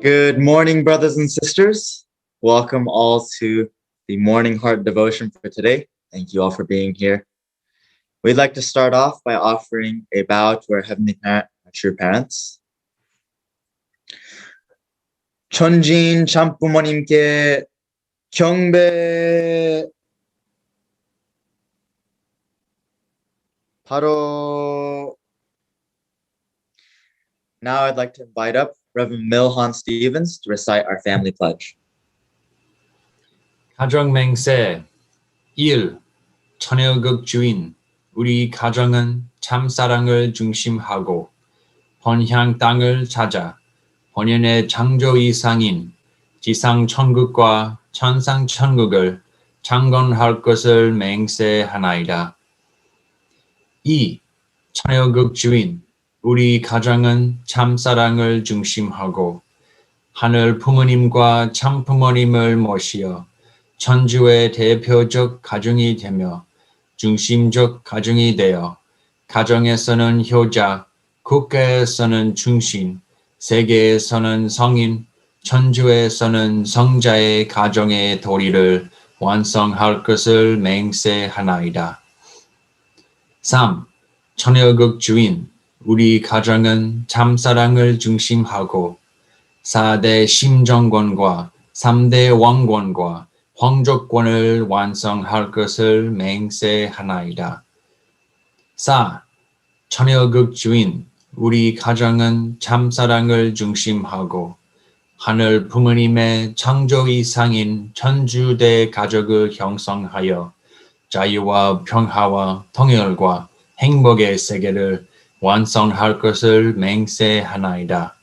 Good morning, brothers and sisters. Welcome all to the Morning Heart Devotion for today. Thank you all for being here. We'd like to start off by offering a bow to our Heavenly Parent, our true parents. 천진 참부모님께 경배. 바로. Now I'd like to invite up Reverend Milhan Stevens to recite our family pledge. 가정 맹세 1. 천여국 주인 우리 가정은 참사랑을 중심하고 번향 땅을 찾아 본연의 창조 이상인 지상 천국과 천상 천국을 창건할 것을 맹세하나이다. 2. 천여국 주인 우리 가정은 참사랑을 중심하고 하늘 부모님과 참부모님을 모시어 천주의 대표적 가정이 되며 중심적 가정이 되어 가정에서는 효자, 국가에서는 중심, 세계에서는 성인, 천주에서는 성자의 가정의 도리를 완성할 것을 맹세하나이다. 3. 천여국 주인 우리 가정은 참사랑을 중심하고 4대 심정권과 3대 왕권과皇族권을 완성할 것을 맹세하나이다. 4. 천여국 주인 우리 가정은 참사랑을 중심하고 하늘 부모님의 창조 이상인 천주대 가족을 형성하여 자유와 평화와 통일과 행복의 세계를 완성할 것을 맹세하나이다.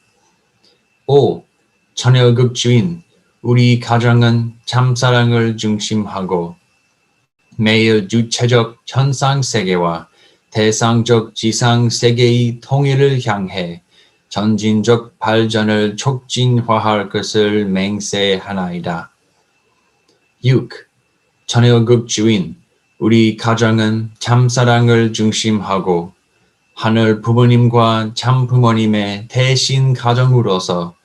5. 천여국 주인 우리 가정은 참사랑을 중심하고 매일 주체적 현상세계와 대상적 지상세계의 통일을 향해 전진적 발전을 촉진화할 것을 맹세하나이다. 6. 천여국 주인 우리 가정은 참사랑을 중심하고 하늘 부모님과 참부모님의 대신 가정으로서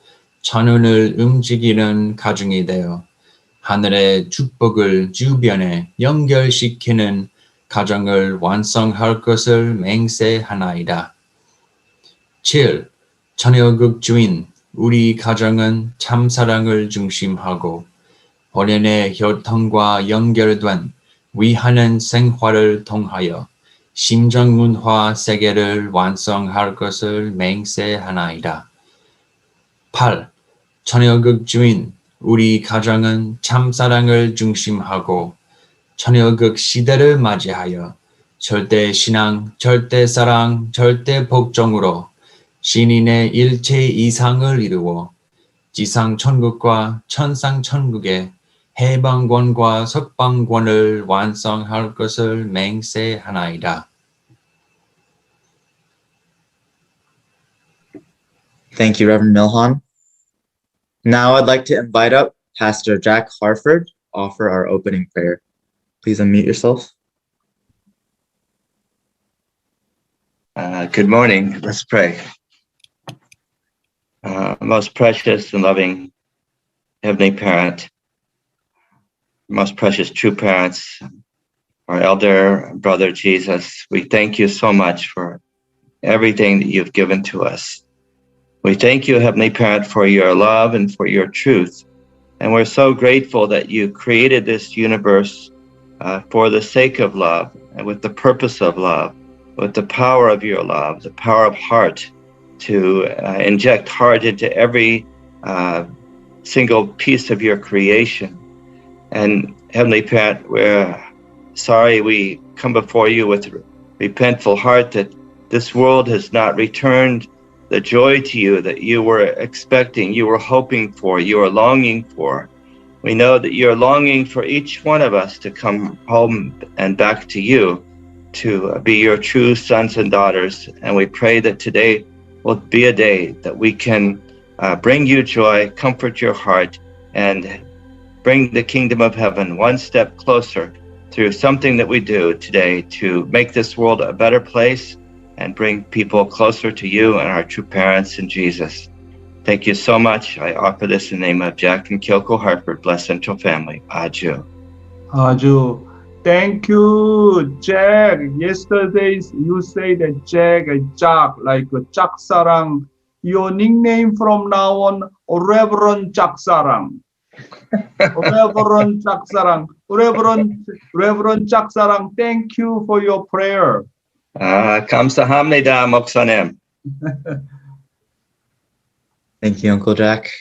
천운을 움직이는 가정이 되어 하늘의 축복을 주변에 연결시키는 가정을 완성할 것을 맹세하나이다. 7. 천여국 주인 우리 가정은 참사랑을 중심하고 본연의 혈통과 연결된 위하는 생활을 통하여 심정문화 세계를 완성할 것을 맹세하나이다. 8. 천여국 주인 우리 가정은 참사랑을 중심하고 천여국 시대를 맞이하여 절대신앙, 절대사랑, 절대복종으로 신인의 일체 이상을 이루어 지상천국과 천상천국의 해방권과 석방권을 완성할 것을 맹세하나이다. Thank you, Reverend Milhan. Now I'd like to invite up Pastor Jack Harford to offer our opening prayer. Please unmute yourself. Good morning. Let's pray. Most precious and loving Heavenly Parent, most precious true parents, our elder brother Jesus, we thank you so much for everything that you've given to us. We thank you, Heavenly Parent, for your love and for your truth. And we're so grateful that you created this universe for the sake of love and with the purpose of love, with the power of your love, the power of heart to inject heart into every single piece of your creation. And Heavenly Parent, we're sorry we come before you with a repentful heart that this world has not returned the joy to you that you were expecting, you were hoping for, you were longing for. We know that you're longing for each one of us to come home and back to you, to be your true sons and daughters. And we pray that today will be a day that we can bring you joy, comfort your heart, and bring the kingdom of heaven one step closer through something that we do today to make this world a better place and bring people closer to you and our true parents in Jesus. Thank you so much. I offer this in the name of Jack and Kyoko Hartford, Blessed Central Family. Aju. Aju. Thank you, Jack. Yesterday you say that Jack and Jack like Jack Sarang. Your nickname from now on, Reverend Jack Sarang. Reverend Jack Sarang. Reverend Jack Sarang. Thank you for your prayer. 감사합니다, 목사님. Thank you, Uncle Jack.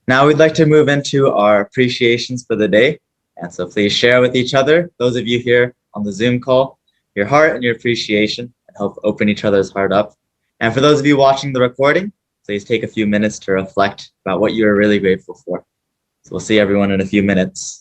Now we'd like to move into our appreciations for the day. And so please share with each other, those of you here on the Zoom call, your heart and your appreciation, and help open each other's heart up. And for those of you watching the recording, please take a few minutes to reflect about what you're really grateful for. So we'll see everyone in a few minutes.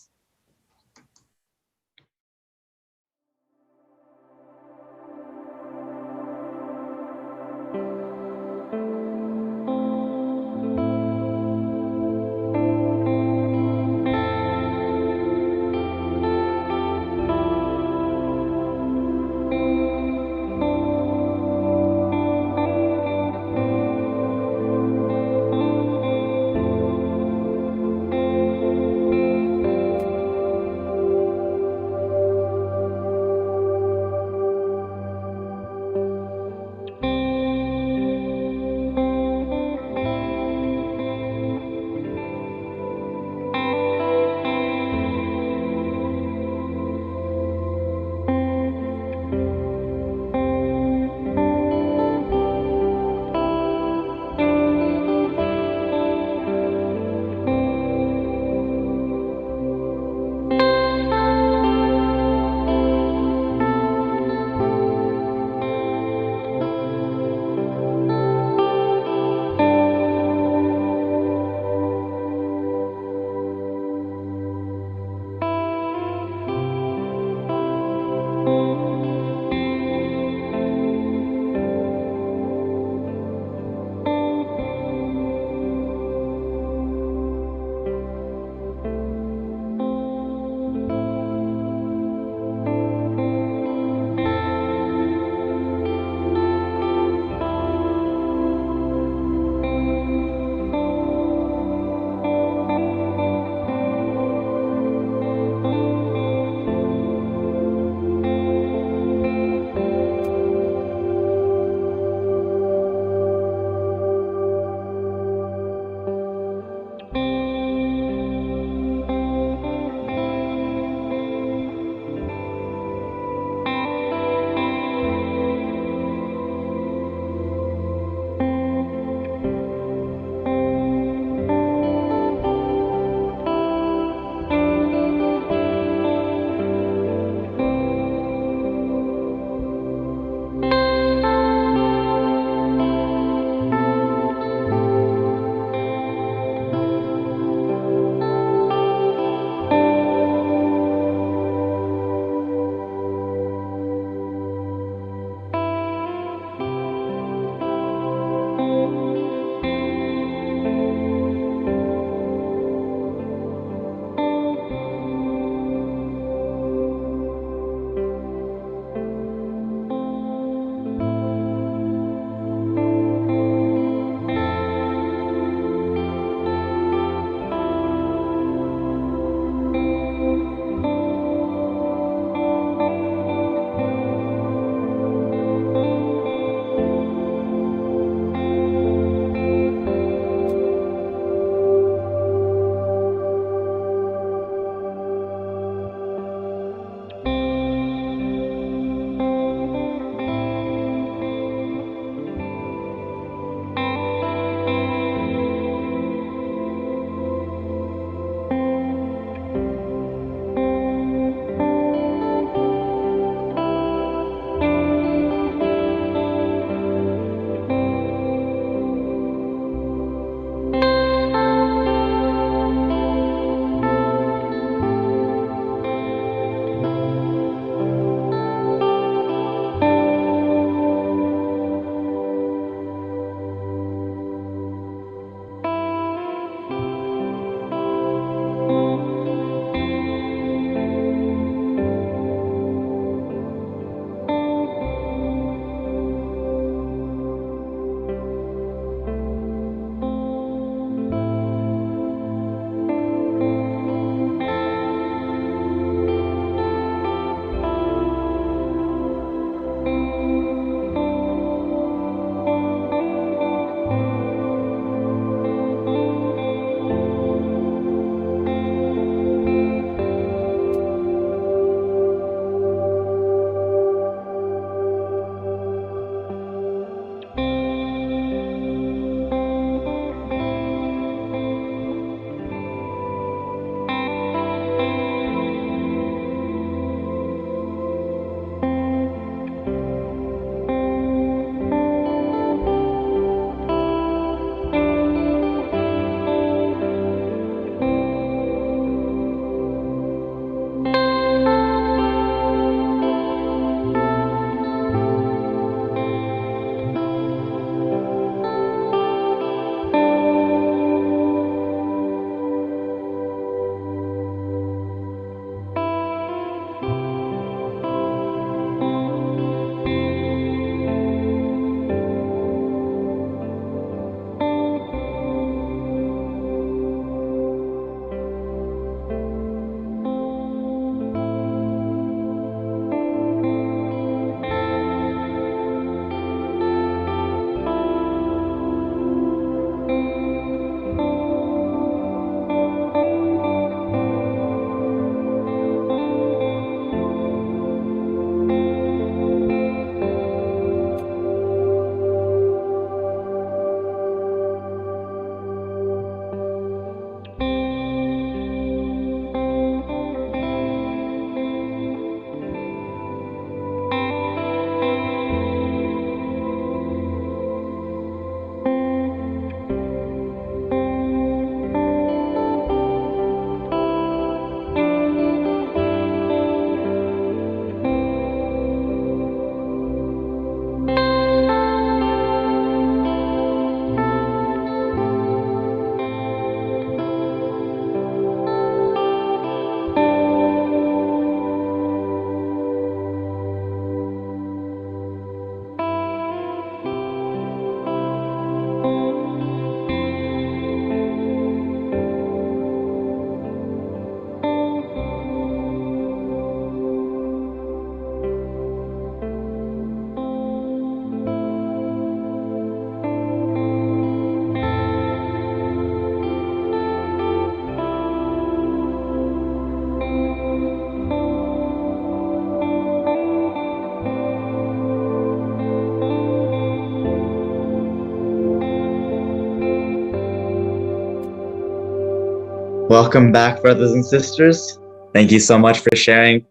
Welcome back, brothers and sisters. Thank you so much for sharing.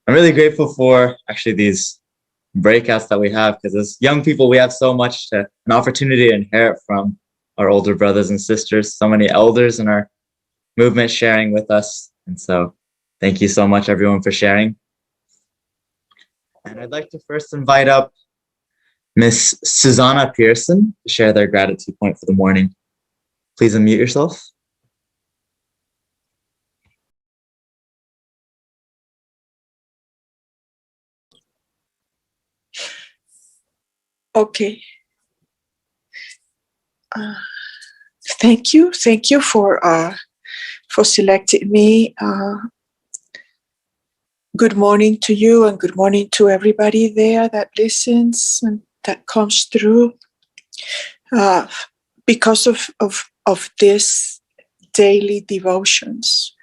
I'm really grateful for actually these breakouts that we have, because as young people, we have so much an opportunity to inherit from our older brothers and sisters, so many elders in our movement sharing with us. And so thank you so much, everyone, for sharing. And I'd like to first invite up Miss Susanna Pearson to share their gratitude point for the morning. Please unmute yourself. Okay. Thank you for selecting me. Good morning to you, and good morning to everybody there that listens and that comes through. Because of this daily devotions,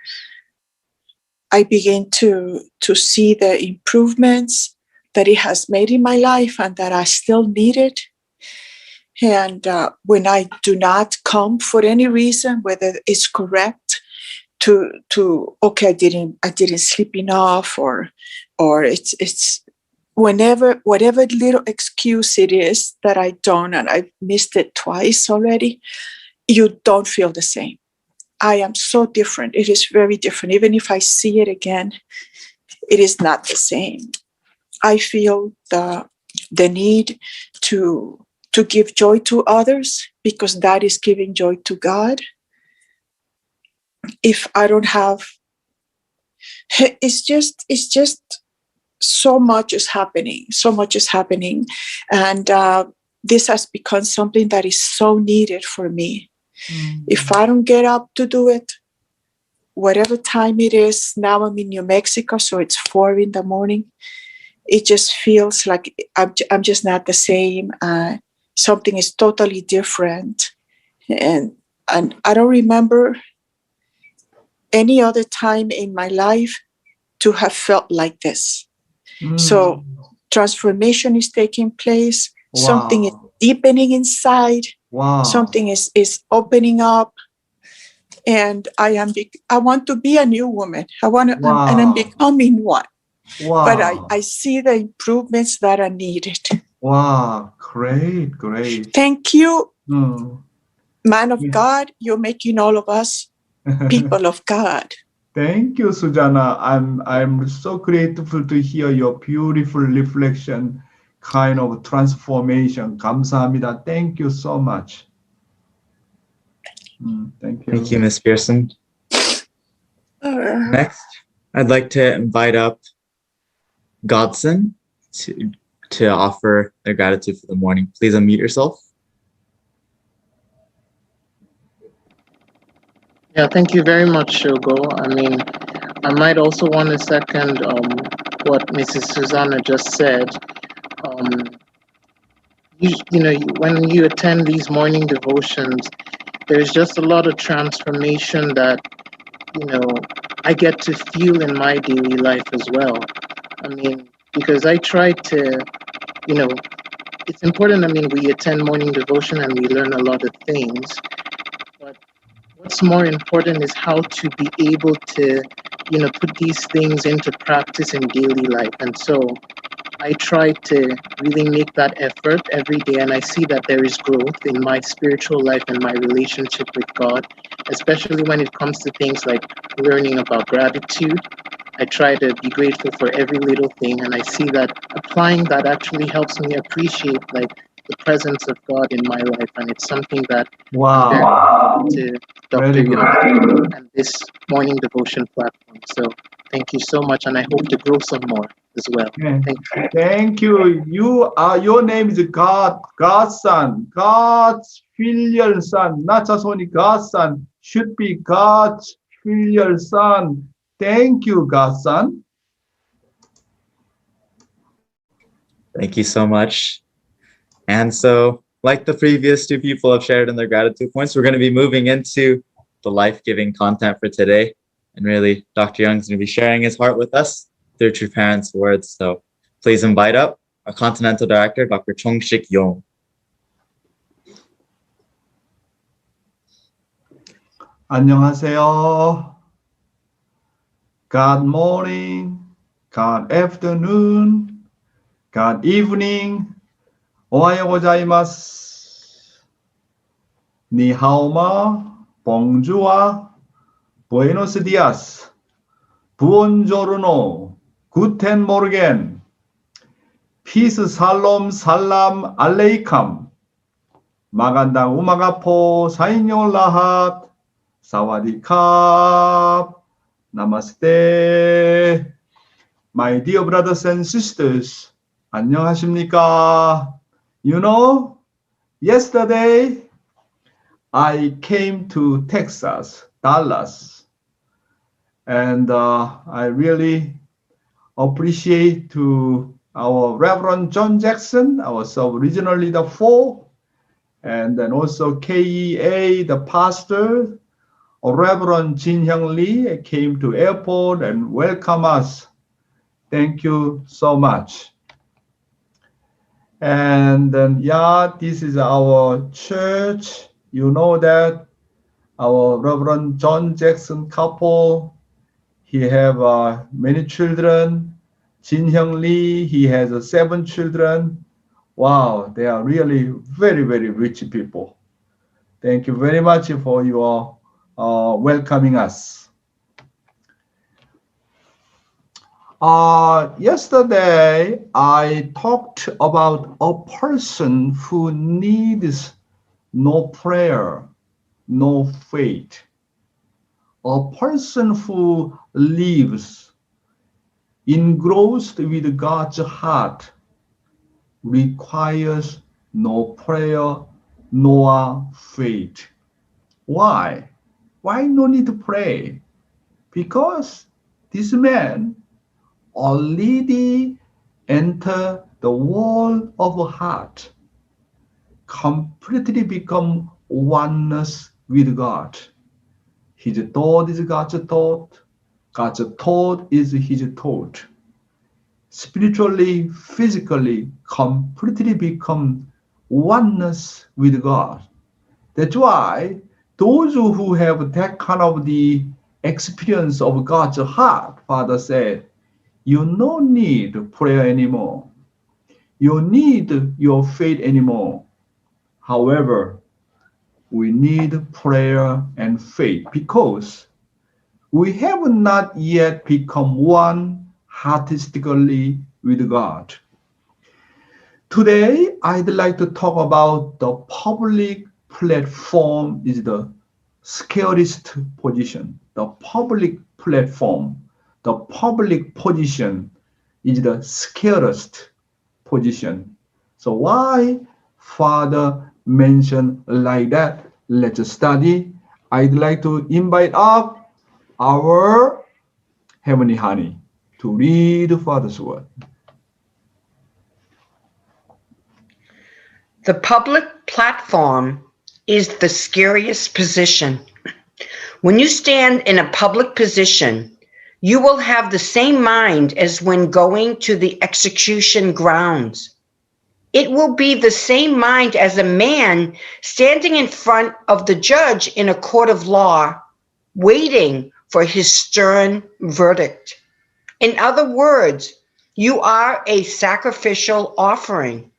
I begin to see the improvements that it has made in my life and that I still need it. And when I do not come for any reason, whether it's correct to okay, I didn't sleep enough, or it's whatever little excuse it is that I don't, and I've missed it twice already, you don't feel the same. I am so different. It is very different. Even if I see it again, it is not the same. I feel the need to give joy to others, because that is giving joy to God. If I don't have, it's just so much is happening. And this has become something that is so needed for me. Mm-hmm. If I don't get up to do it, whatever time it is, now I'm in New Mexico, so it's 4 a.m. It just feels like I'm just not the same. Something is totally different. And I don't remember any other time in my life to have felt like this. So transformation is taking place. Wow. Something is deepening inside. Wow. Something is opening up. And I want to be a new woman. And I'm becoming one. Wow. But I see the improvements that are needed. Wow, great. Thank you, man of God. You're making all of us people of God. Thank you, Susanna. I'm so grateful to hear your beautiful reflection, kind of transformation. 감사합니다. Thank you so much. Thank you. Thank you, Ms. Pearson. Next, I'd like to invite up Godson to offer their gratitude for the morning. Please unmute yourself. Yeah, thank you very much, Shogo. I mean, I might also want to second what Mrs. Susanna just said. When you attend these morning devotions, there's just a lot of transformation that, I get to feel in my daily life as well. I mean, because I try to, it's important. I mean, we attend morning devotion and we learn a lot of things. But what's more important is how to be able to, put these things into practice in daily life. And so I try to really make that effort every day, and I see that there is growth in my spiritual life and my relationship with God, especially when it comes to things like learning about gratitude. I try to be grateful for every little thing, and I see that applying that actually helps me appreciate like the presence of God in my life, and it's something that I'm very grateful to Dr. Yong and this morning devotion platform. So thank you so much, and I hope to grow some more as well. Thank you. Your name is God, God's son, God's filial son, not just only God's son, should be God's filial son. Thank you, God's son. Thank you so much. And so, like the previous two people have shared in their gratitude points, we're going to be moving into the life-giving content for today. And really, Dr. Young is going to be sharing his heart with us through True Parents' words. So please invite up our Continental Director, Dr. Chong-Shik Yong. 안녕하세요. Good morning, good afternoon, good evening. 오하요 고자이마스. 니하오마, 봉주아, 부에노스 디아스, 부온조르노, 구텐 모르겐, 피스 살롬 살람 알레이캄, 마간당 우마가포 사인yor라핫, 사와디캅, 나마스테. My dear brothers and sisters, 안녕하십니까? You know, yesterday I came to Texas, Dallas, and I really appreciate to our Reverend John Jackson, our sub-regional leader 4, and then also KEA, the pastor, Reverend Jin Hyung Lee came to airport and welcome us. Thank you so much. And then, yeah, this is our church. You know that our Reverend John Jackson couple, he have many children. Jin Hyung Lee, he has 7 children. Wow, they are really very, very rich people. Thank you very much for your welcoming us. Yesterday, I talked about a person who needs no prayer, no faith. A person who lives engrossed with God's heart requires no prayer nor faith. Why? Why no need to pray? Because this man already entered the world of heart, completely become oneness with God. His thought is God's thought. God's thought is his thought. Spiritually, physically, completely become oneness with God. That's why those who have that kind of the experience of God's heart, Father said, you no need prayer anymore. You need your faith anymore. However, we need prayer and faith because we have not yet become one artistically with God. Today, I'd like to talk about the public platform is the scariest position. The public platform, the public position is the scariest position. So why Father mentioned like that? Let's study. I'd like to invite up our Heavenly Honey to read Father's word. The public platform is the scariest position. When you stand in a public position, you will have the same mind as when going to the execution grounds. It will be the same mind as a man standing in front of the judge in a court of law, waiting for his stern verdict. In other words, you are a sacrificial offering.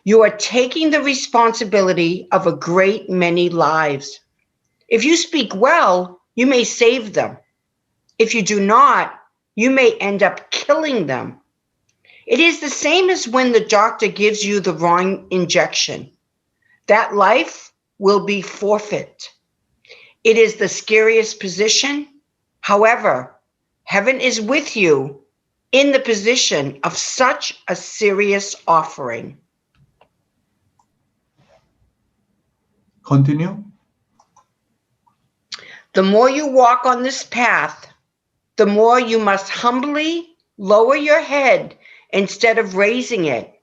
You are taking the responsibility of a great many lives. If you speak well, you may save them. If you do not, you may end up killing them. It is the same as when the doctor gives you the wrong injection. That life will be forfeit. It is the scariest position. However, heaven is with you in the position of such a serious offering. Continue. The more you walk on this path, the more you must humbly lower your head instead of raising it.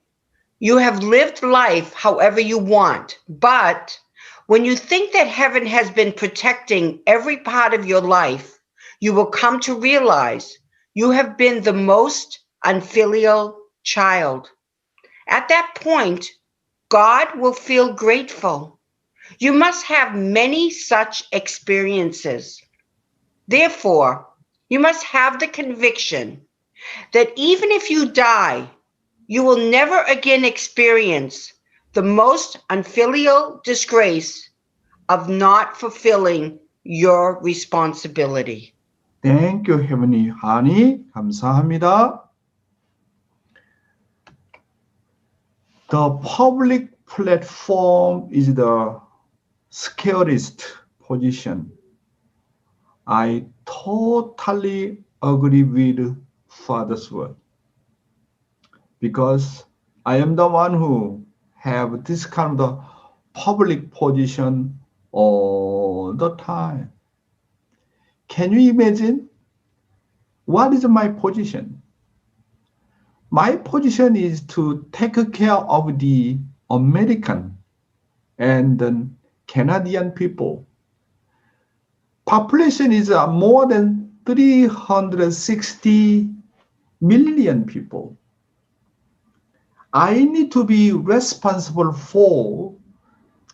You have lived life however you want, but when you think that heaven has been protecting every part of your life, you will come to realize you have been the most unfilial child. At that point, God will feel grateful. You must have many such experiences. Therefore, you must have the conviction that even if you die, you will never again experience the most unfilial disgrace of not fulfilling your responsibility. Thank you, Heavenly Honey. 감사합니다. The public platform is the scariest position. I totally agree with Father's word, because I am the one who have this kind of public position all the time. Can you imagine? What is my position? My position is to take care of the American and the Canadian people. Population is more than 360 million people. I need to be responsible for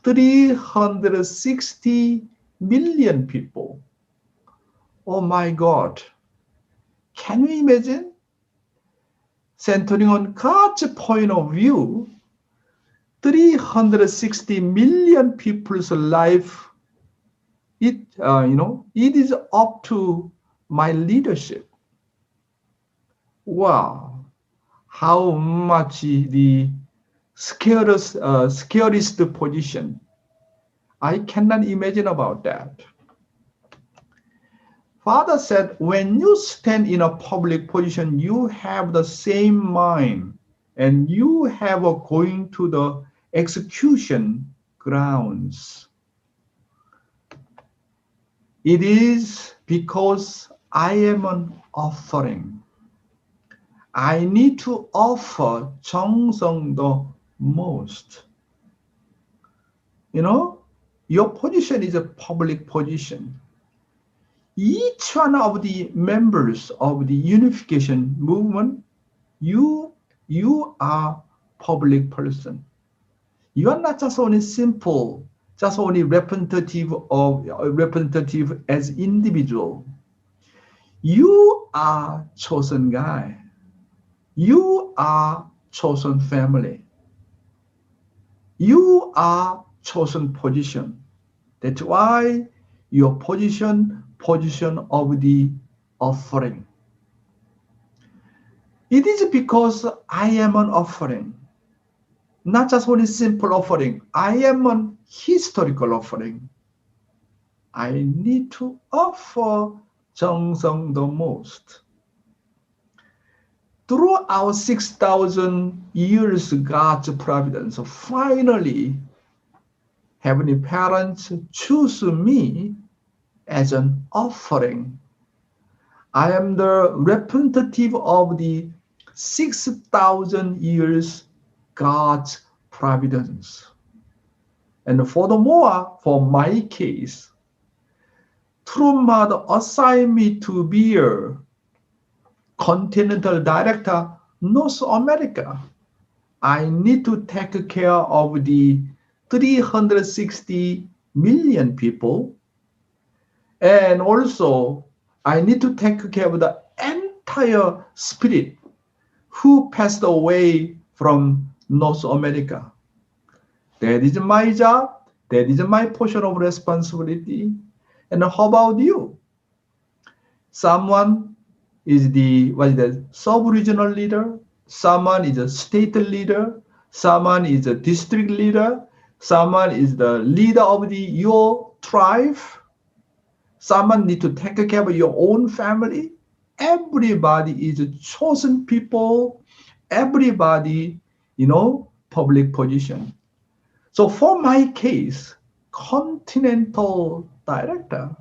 360 million people. Oh my God. Can you imagine? Centering on God's point of view, 360 million people's life, it is up to my leadership. Wow, how much the scariest position. I cannot imagine about that. Father said, when you stand in a public position, you have the same mind and you have a going to the execution grounds. It is because I am an offering. I need to offer 정성 the most. Your position is a public position. Each one of the members of the unification movement, you are public person. You are not just only simple, just only representative as individual. You are chosen guy. You are chosen family. You are chosen position. That's why your position of the offering. It is because I am an offering, not just only simple offering. I am an historical offering. I need to offer 정성 the most. Throughout 6,000 years, God's providence, finally, Heavenly Parents choose me as an offering. I am the representative of the 6,000 years God's providence. And furthermore, for my case, True Mother assigned me to be a continental director, North America. I need to take care of the 360 million people. And also, I need to take care of the entire spirit who passed away from North America. That is my job. That is my portion of responsibility. And how about you? Someone is the sub-regional leader. Someone is a state leader. Someone is a district leader. Someone is the leader of your tribe. Someone need to take care of your own family. Everybody is a chosen people. Everybody, public position. So for my case, continental director.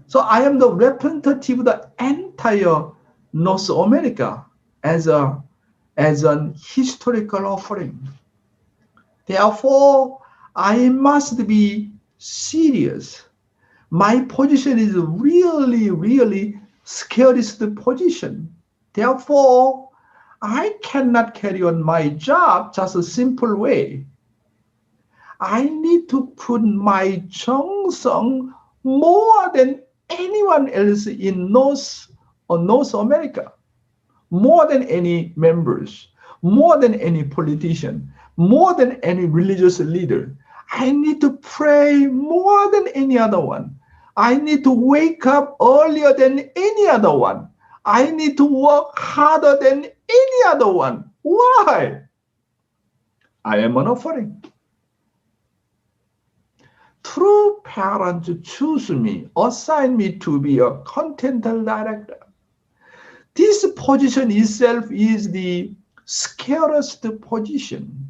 So I am the representative of the entire North America as an historical offering. Therefore, I must be serious. My position is really, really scariest position. Therefore, I cannot carry on my job just a simple way. I need to put my 정성 more than anyone else in North America, more than any members, more than any politician, more than any religious leader. I need to pray more than any other one. I need to wake up earlier than any other one. I need to work harder than any other one. Why? I am an offering. True parents choose me, assign me to be a contental director. This position itself is the scariest position,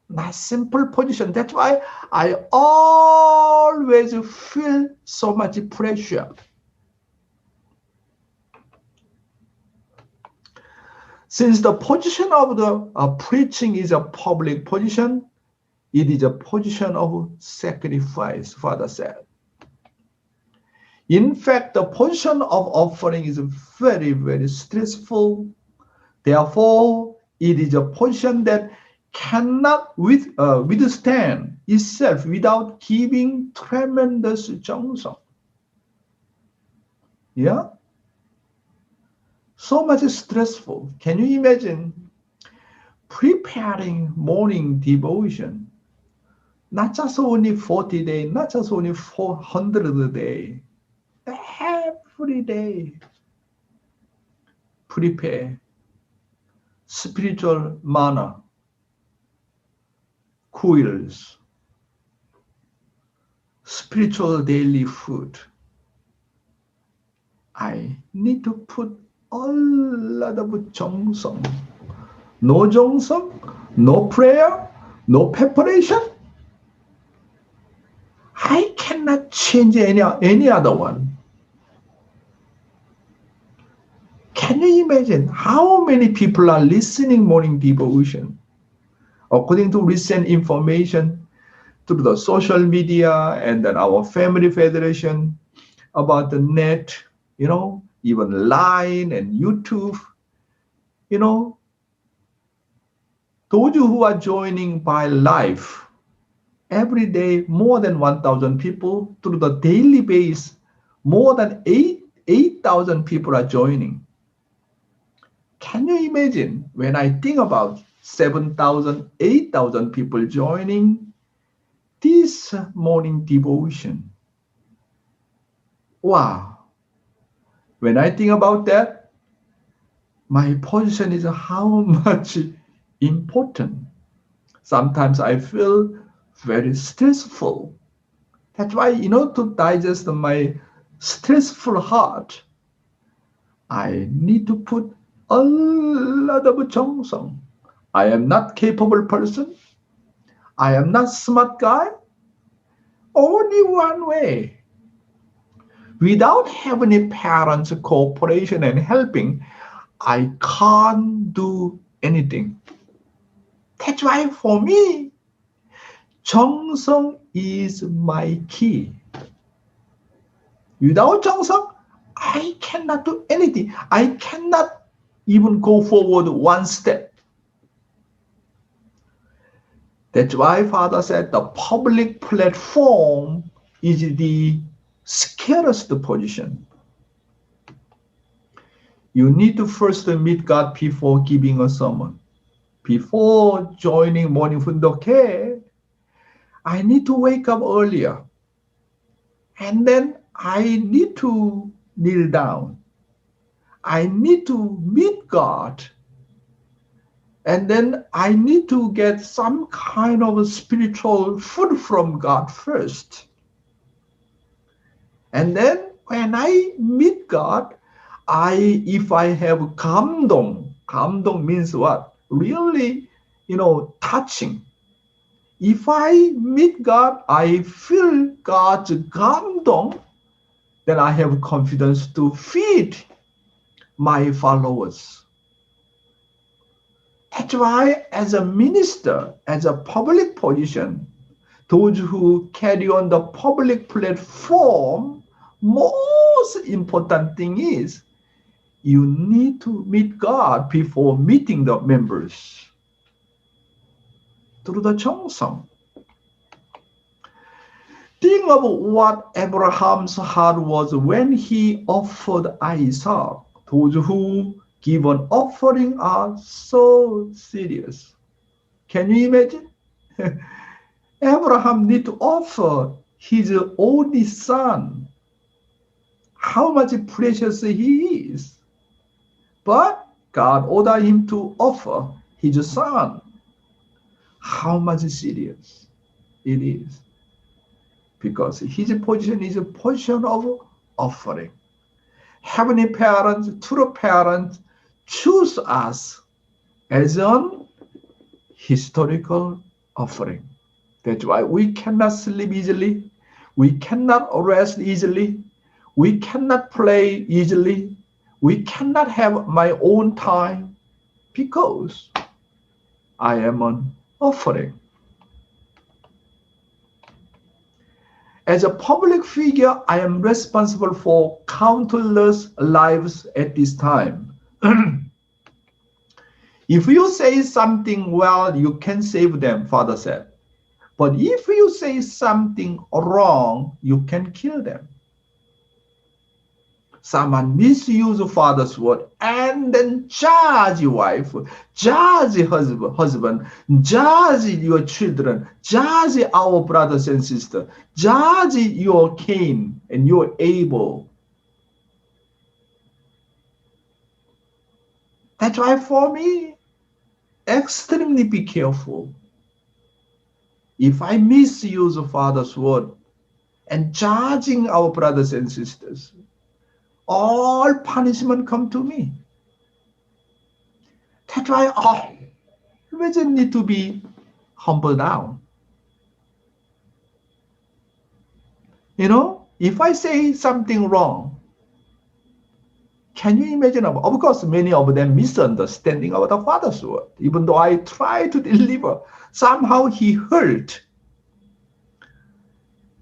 not simple position. That's why I always feel so much pressure. Since the position of the preaching is a public position, it is a position of sacrifice, Father said. In fact, the position of offering is very, very stressful. Therefore, it is a position that cannot withstand itself without giving tremendous 정성. Yeah? So much stressful. Can you imagine preparing morning devotion? Not just only 40 days, not just only 400 days. Every day. Prepare spiritual manna, quills, spiritual daily food. I need to put a lot of 정성. No 정성, no prayer, no preparation. I cannot change any other one. Can you imagine how many people are listening morning devotion? According to recent information through the social media and then our family federation about the net, even Line and YouTube, those who are joining by live every day, more than 1,000 people through the daily base, more than 8,000 people are joining. Can you imagine when I think about 7,000, 8,000 people joining this morning devotion? Wow. When I think about that, my position is how much important. Sometimes I feel very stressful. That's why, to digest my stressful heart, I need to put a lot of 정성. I am not capable person. I am not smart guy. Only one way. Without heavenly parents' cooperation and helping, I can't do anything. That's why for me, 정성 is my key. Without 정성, I cannot do anything. I cannot even go forward one step. That's why Father said the public platform is the scariest position. You need to first meet God before giving a sermon. Before joining morning fundoke, I need to wake up earlier. And then I need to kneel down. I need to meet God. And then I need to get some kind of spiritual food from God first. And then when I meet God, if I have 감동 means what? Really, touching. If I meet God, I feel God's 감동, then I have confidence to feed my followers. That's why as a minister, as a public position, those who carry on the public platform, most important thing is you need to meet God before meeting the members through the 정성. Think of what Abraham's heart was when he offered Isaac. Those who give an offering are so serious. Can you imagine? Abraham need to offer his only son. How much precious he is. But God ordered him to offer his son. How much serious it is. Because his position is a position of offering. Heavenly parents, true parents, choose us as an historical offering. That's why we cannot sleep easily. We cannot rest easily. We cannot play easily. We cannot have my own time because I am an offering. As a public figure, I am responsible for countless lives at this time. If you say something well, you can save them, Father said. But if you say something wrong, you can kill them. Someone misuse Father's word and then judge your wife, judge your husband, judge your children, judge our brothers and sisters, judge your Cain and your Abel. That's why for me, extremely be careful. If I misuse Father's word and judging our brothers and sisters, all punishment come to me. That's why always need to be humble down. You know, if I say something wrong, can you imagine? Of course, many of them misunderstanding about the Father's word. Even though I try to deliver, somehow he hurt.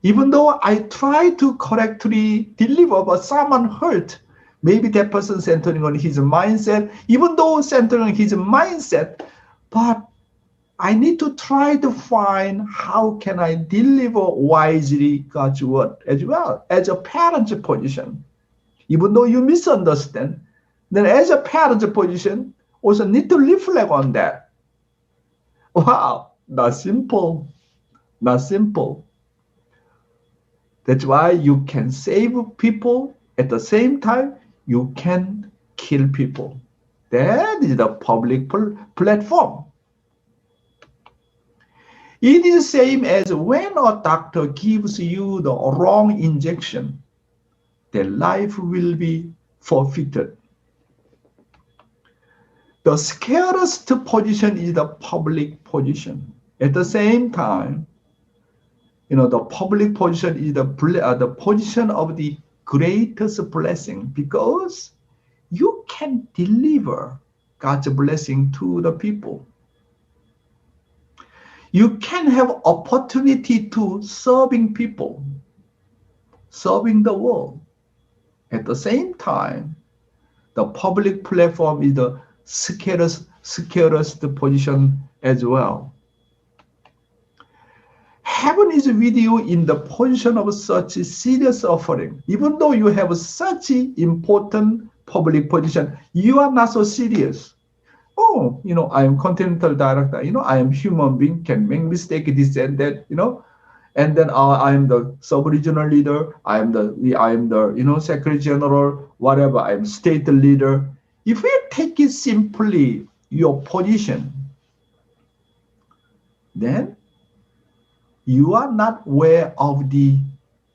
Even though I try to correctly deliver, but someone hurt. Maybe that person centering on his mindset, even though centering on his mindset, but I need to try to find how can I deliver wisely God's word as well, as a parent's position. Even though you misunderstand, then as a parent's position, also need to reflect on that. Wow, not simple, not simple. That's why you can save people at the same time you can kill people. That is the public platform. It is the same as when a doctor gives you the wrong injection, the life will be forfeited. The scariest position is the public position. At the same time, you know, the public position is the position of the greatest blessing because you can deliver God's blessing to the people. You can have opportunity to serving people, serving the world. At the same time, the public platform is the scariest position as well. Heaven is with you in the position of such a serious offering. Even though you have such an important public position, you are not so serious. Oh, you know, I am continental director. You know, I am human being, can make mistake, this and that. You know, and then I am the sub-regional leader. I am the you know, secretary general, whatever. I am state leader. If you take it simply your position, then you are not aware of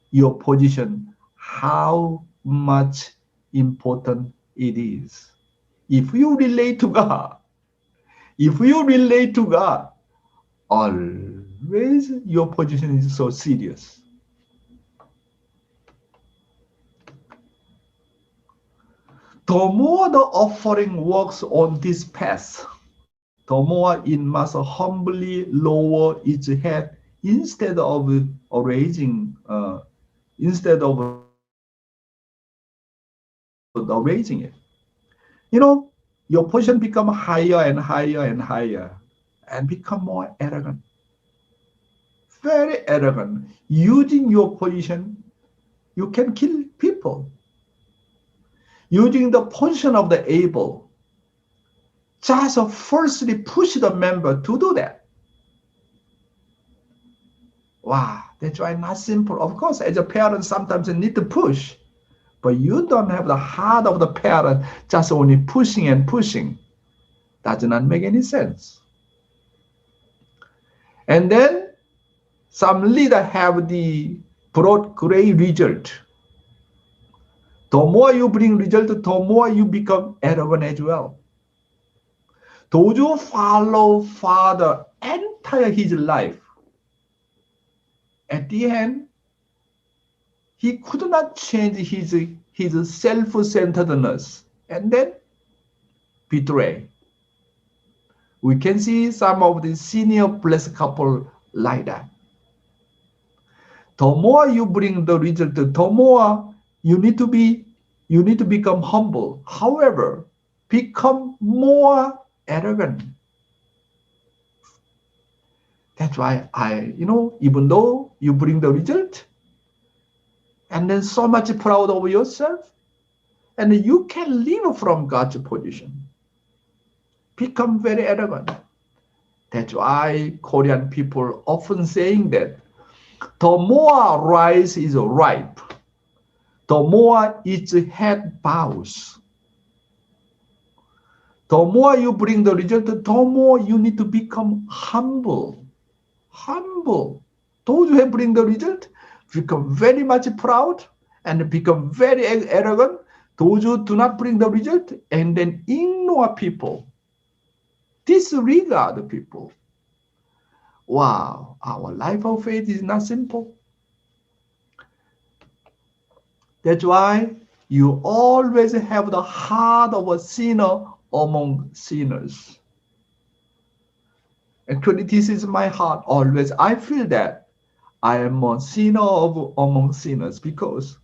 your position, how much important it is. If you relate to God, always your position is so serious. The more the offering works on this path, the more it must humbly lower its head instead of raising it. You know, your position become higher and higher and higher and become more arrogant. very arrogant. Using your position, you can kill people. Using the position of the able, just firstly push the member to do that. Wow, that's why not simple. Of course, as a parent, sometimes you need to push, but you don't have the heart of the parent, just only pushing and pushing. Does not make any sense. And then some leader have the brought great result. The more you bring result, the more you become arrogant as well. Those who follow Father entire his life, at the end, he could not change his self-centeredness and then betray. We can see some of the senior blessed couple like that. The more you bring the result, the more you need to become humble. However, become more arrogant. That's why even though you bring the result, and then so much proud of yourself, and you can live from God's position. Become very arrogant. That's why Korean people often saying that the more rice is ripe, the more its head bows. The more you bring the result, the more you need to become humble. Humble. Those who bring the result become very much proud and become very arrogant. Those who do not bring the result and then ignore people, disregard people. Wow, our life of faith is not simple. That's why you always have the heart of a sinner among sinners. Actually, this is my heart always. I feel that I am a sinner among sinners because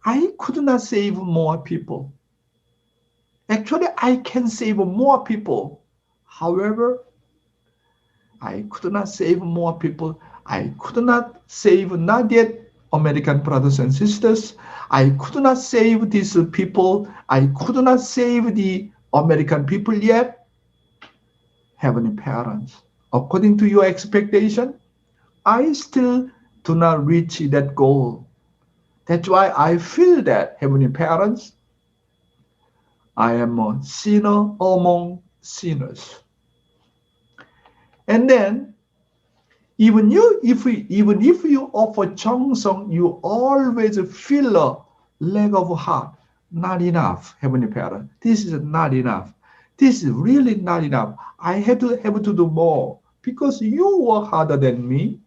I could not save more people. Actually, I can save more people. However, I could not save more people. I could not save not yet American brothers and sisters. I could not save these people. I could not save the American people yet. Heavenly parents, according to your expectation, I still do not reach that goal. That's why I feel that, Heavenly parents, I am a sinner among sinners. And then, even if you offer Cheongsong, you always feel a lack of heart. Not enough, Heavenly Parent. This is not enough. This is really not enough. I have to do more because you work harder than me.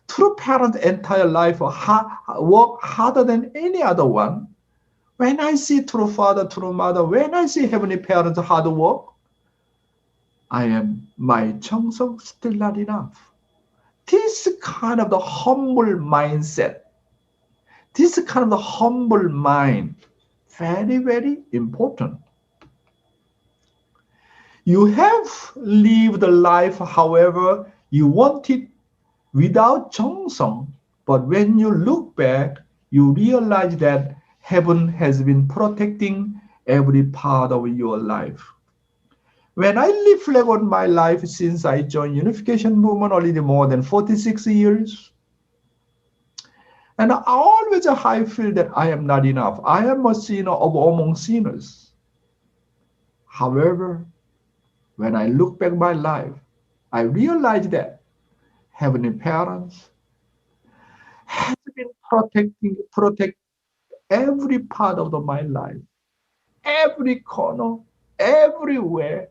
True parent entire life work harder than any other one. When I see true father, true mother, when I see Heavenly Parents hard work, my Cheongsong still not enough. This kind of the humble mindset, this kind of the humble mind, very, very important. You have lived the life however you wanted without Cheongsong, but when you look back, you realize that heaven has been protecting every part of your life. When I reflect on my life since I joined Unification Movement already more than 46 years, and I feel that I am not enough. I am a sinner among sinners. However, when I look back my life, I realize that Heavenly Parents has been protect every part of my life, every corner, everywhere,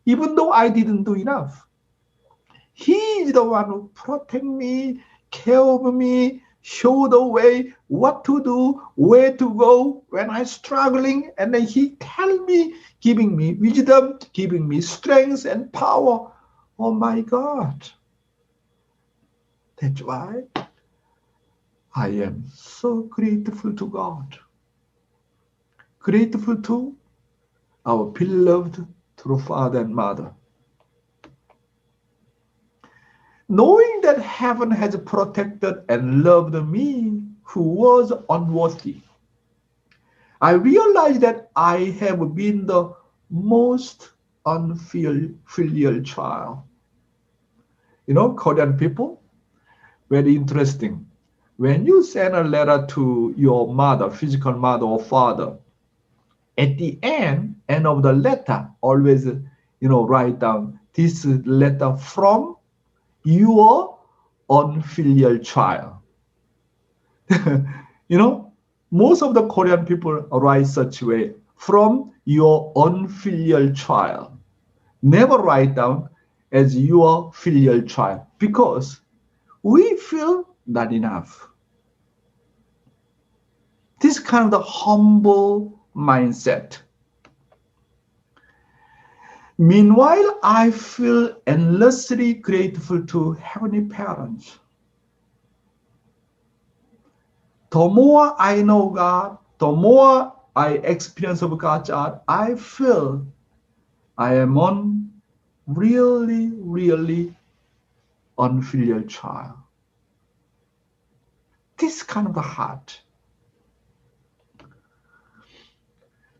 even though I didn't do enough. He is the one who protect me, care of me, show the way, what to do, where to go when I'm struggling, and then he tell me, giving me wisdom, giving me strength and power. Oh my God. That's why I am so grateful to God. Grateful to our beloved true Father and Mother. knowing that heaven has protected and loved me who was unworthy, I realized that I have been the most unfilial child. You know, Korean people, very interesting. When you send a letter to your mother, physical mother or father, at the end of the letter, always, write down this letter from your unfilial child. you know, most of the Korean people write such way, from your unfilial child. Never write down as your filial child, because we feel not enough. This kind of the humble mindset. Meanwhile, I feel endlessly grateful to Heavenly Parents. The more I know God, the more I experience of God's art, I feel I am on really, really unfilial child. This kind of the heart.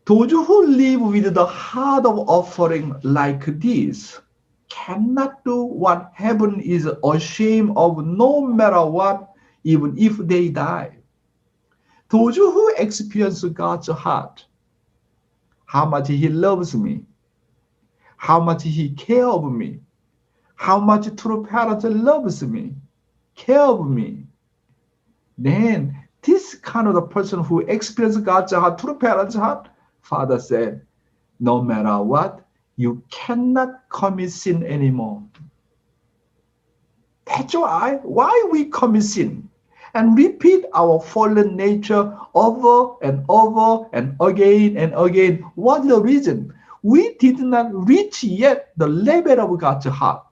Those who live with the heart of offering like this cannot do what heaven is ashamed of, no matter what, even if they die. Those who experience God's heart, how much He loves me, how much He cares of me, how much true parent loves me, care of me, then this kind of the person who experiences God's heart, true parent's heart, Father said, no matter what, you cannot commit sin anymore. That's why we commit sin and repeat our fallen nature over and over and again and again. What's the reason? We did not reach yet the level of God's heart.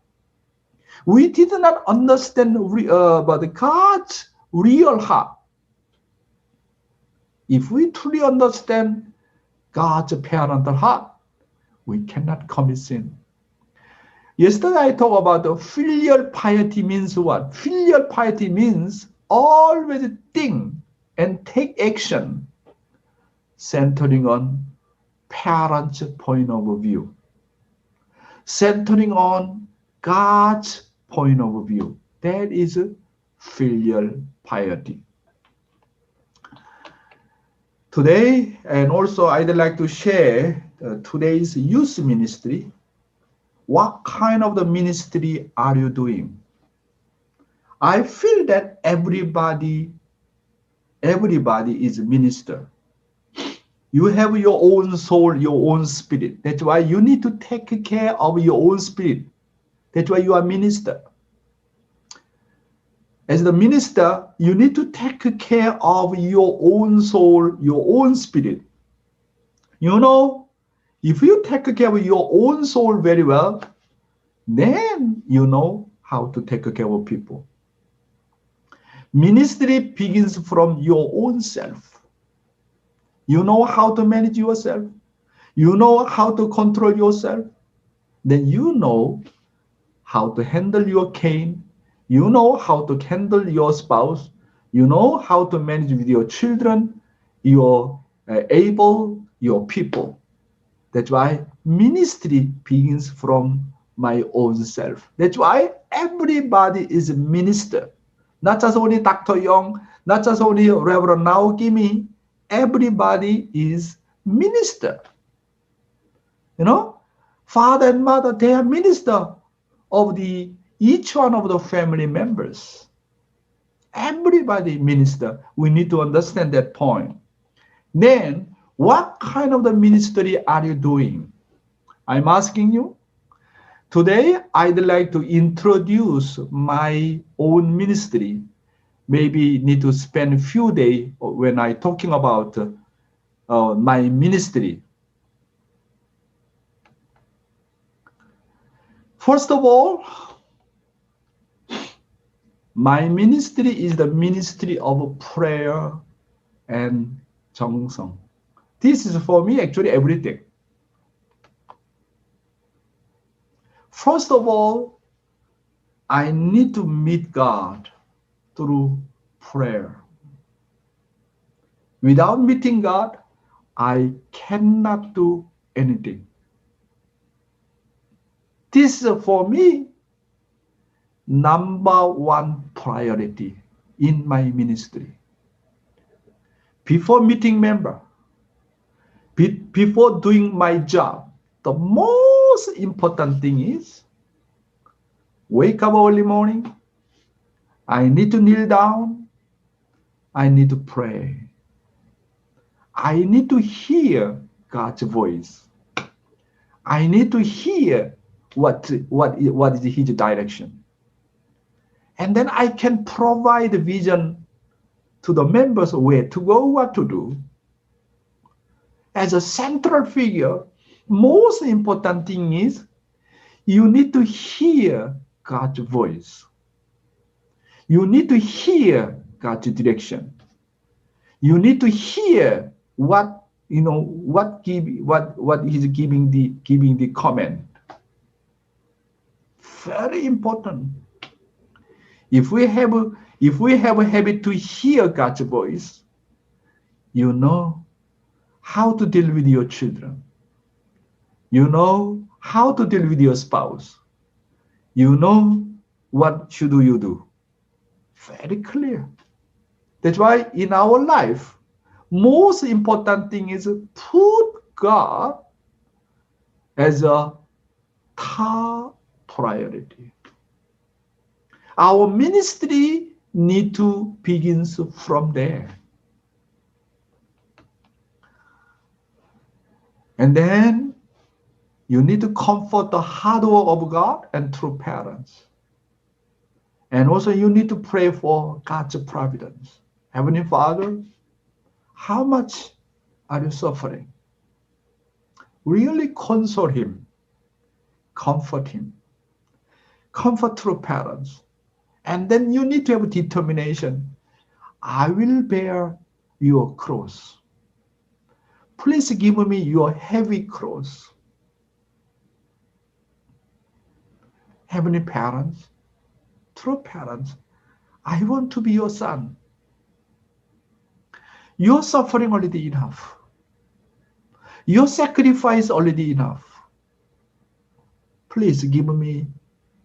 We did not understand about God's real heart. If we truly understand God's parental heart, we cannot commit sin. Yesterday I talked about the filial piety means what? Filial piety means always think and take action centering on parents' point of view, centering on God's point of view. That is filial piety. Today, and also I'd like to share today's youth ministry. What kind of the ministry are you doing? I feel that everybody is a minister. You have your own soul, your own spirit. That's why you need to take care of your own spirit. That's why you are a minister. As the minister, you need to take care of your own soul, your own spirit. You know, if you take care of your own soul very well, then you know how to take care of people. Ministry begins from your own self. You know how to manage yourself. You know how to control yourself. Then you know how to handle your cane. You know how to handle your spouse. You know how to manage with your children, your your people. That's why ministry begins from my own self. That's why everybody is a minister. Not just only Dr. Yong, not just only Reverend Naokimi. Everybody is minister. You know, father and mother, they are minister of each one of the family members. Everybody minister. We need to understand that point. Then, what kind of the ministry are you doing? I'm asking you. Today, I'd like to introduce my own ministry. Maybe need to spend a few days when I'm talking about my ministry. First of all, my ministry is the ministry of prayer and 정성. This is for me actually everything. First of all, I need to meet God through prayer. Without meeting God, I cannot do anything. This is for me number one priority in my ministry. Before meeting member, before doing my job, the most important thing is wake up early morning. I need to kneel down. I need to pray. I need to hear God's voice. I need to hear what is his direction. And then I can provide vision to the members where to go, what to do. As a central figure, most important thing is you need to hear God's voice. You need to hear God's direction. You need to hear what he's giving the comment. Very important. If we have a habit to hear God's voice, you know how to deal with your children. You know how to deal with your spouse. You know what should you do. Very clear. That's why in our life, most important thing is put God as a top priority. Our ministry need to begin from there. And then you need to comfort the hard work of God and through parents. And also you need to pray for God's providence. Heavenly Father, how much are you suffering? Really console him. Comfort him. Comfort through parents. And then you need to have determination. I will bear your cross. Please give me your heavy cross. Heavenly parents, true parents, I want to be your son. Your suffering already enough. Your sacrifice already enough. Please give me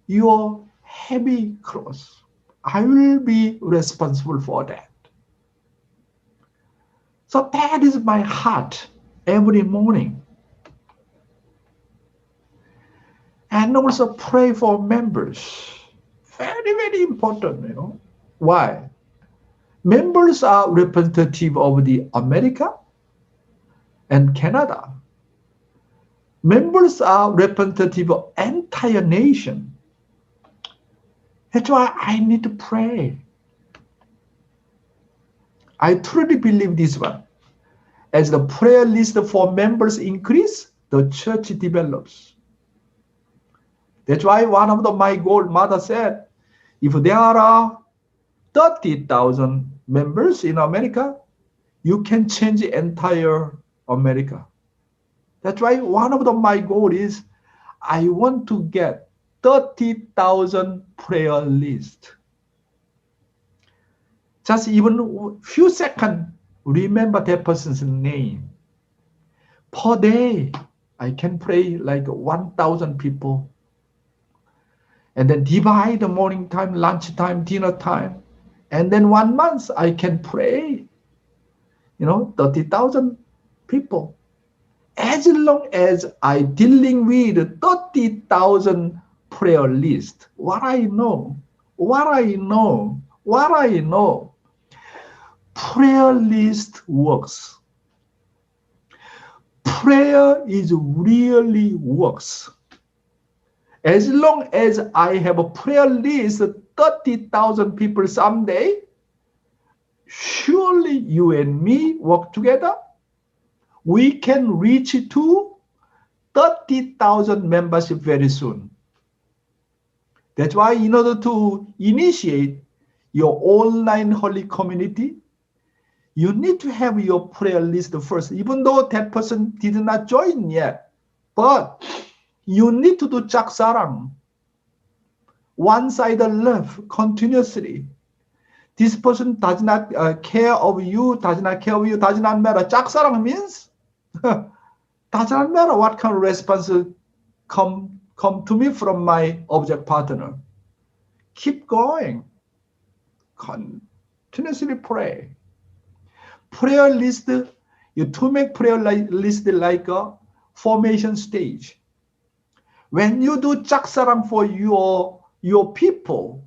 your heavy cross. I will be responsible for that. So that is my heart every morning. And also pray for members. Very, very important, Why? Members are representative of the America and Canada. Members are representative of entire nation. That's why I need to pray. I truly believe this one. As the prayer list for members increase, the church develops. That's why one of my goals, Mother said, if there are 30,000 members in America, you can change the entire America. That's why one of my goals is I want to get 30,000 prayer list. Just even few seconds, remember that person's name. Per day, I can pray like 1,000 people. And then divide the morning time, lunch time, dinner time. And then 1 month, I can pray, 30,000 people. As long as I dealing with 30,000 prayer list, what I know, prayer list works. Prayer is really works. As long as I have a prayer list, 30,000 people someday, surely you and me work together. We can reach to 30,000 membership very soon. That's why in order to initiate your online holy community, you need to have your prayer list first, even though that person did not join yet. But you need to do 짝사랑. one-sided love continuously. This person does not care of you, does not care of you, does not matter. 짝사랑 means does not matter what kind of response come to me from my object partner. Keep going. Continuously pray. Prayer list, you to make prayer list like a formation stage. When you do 짝사랑 for your people,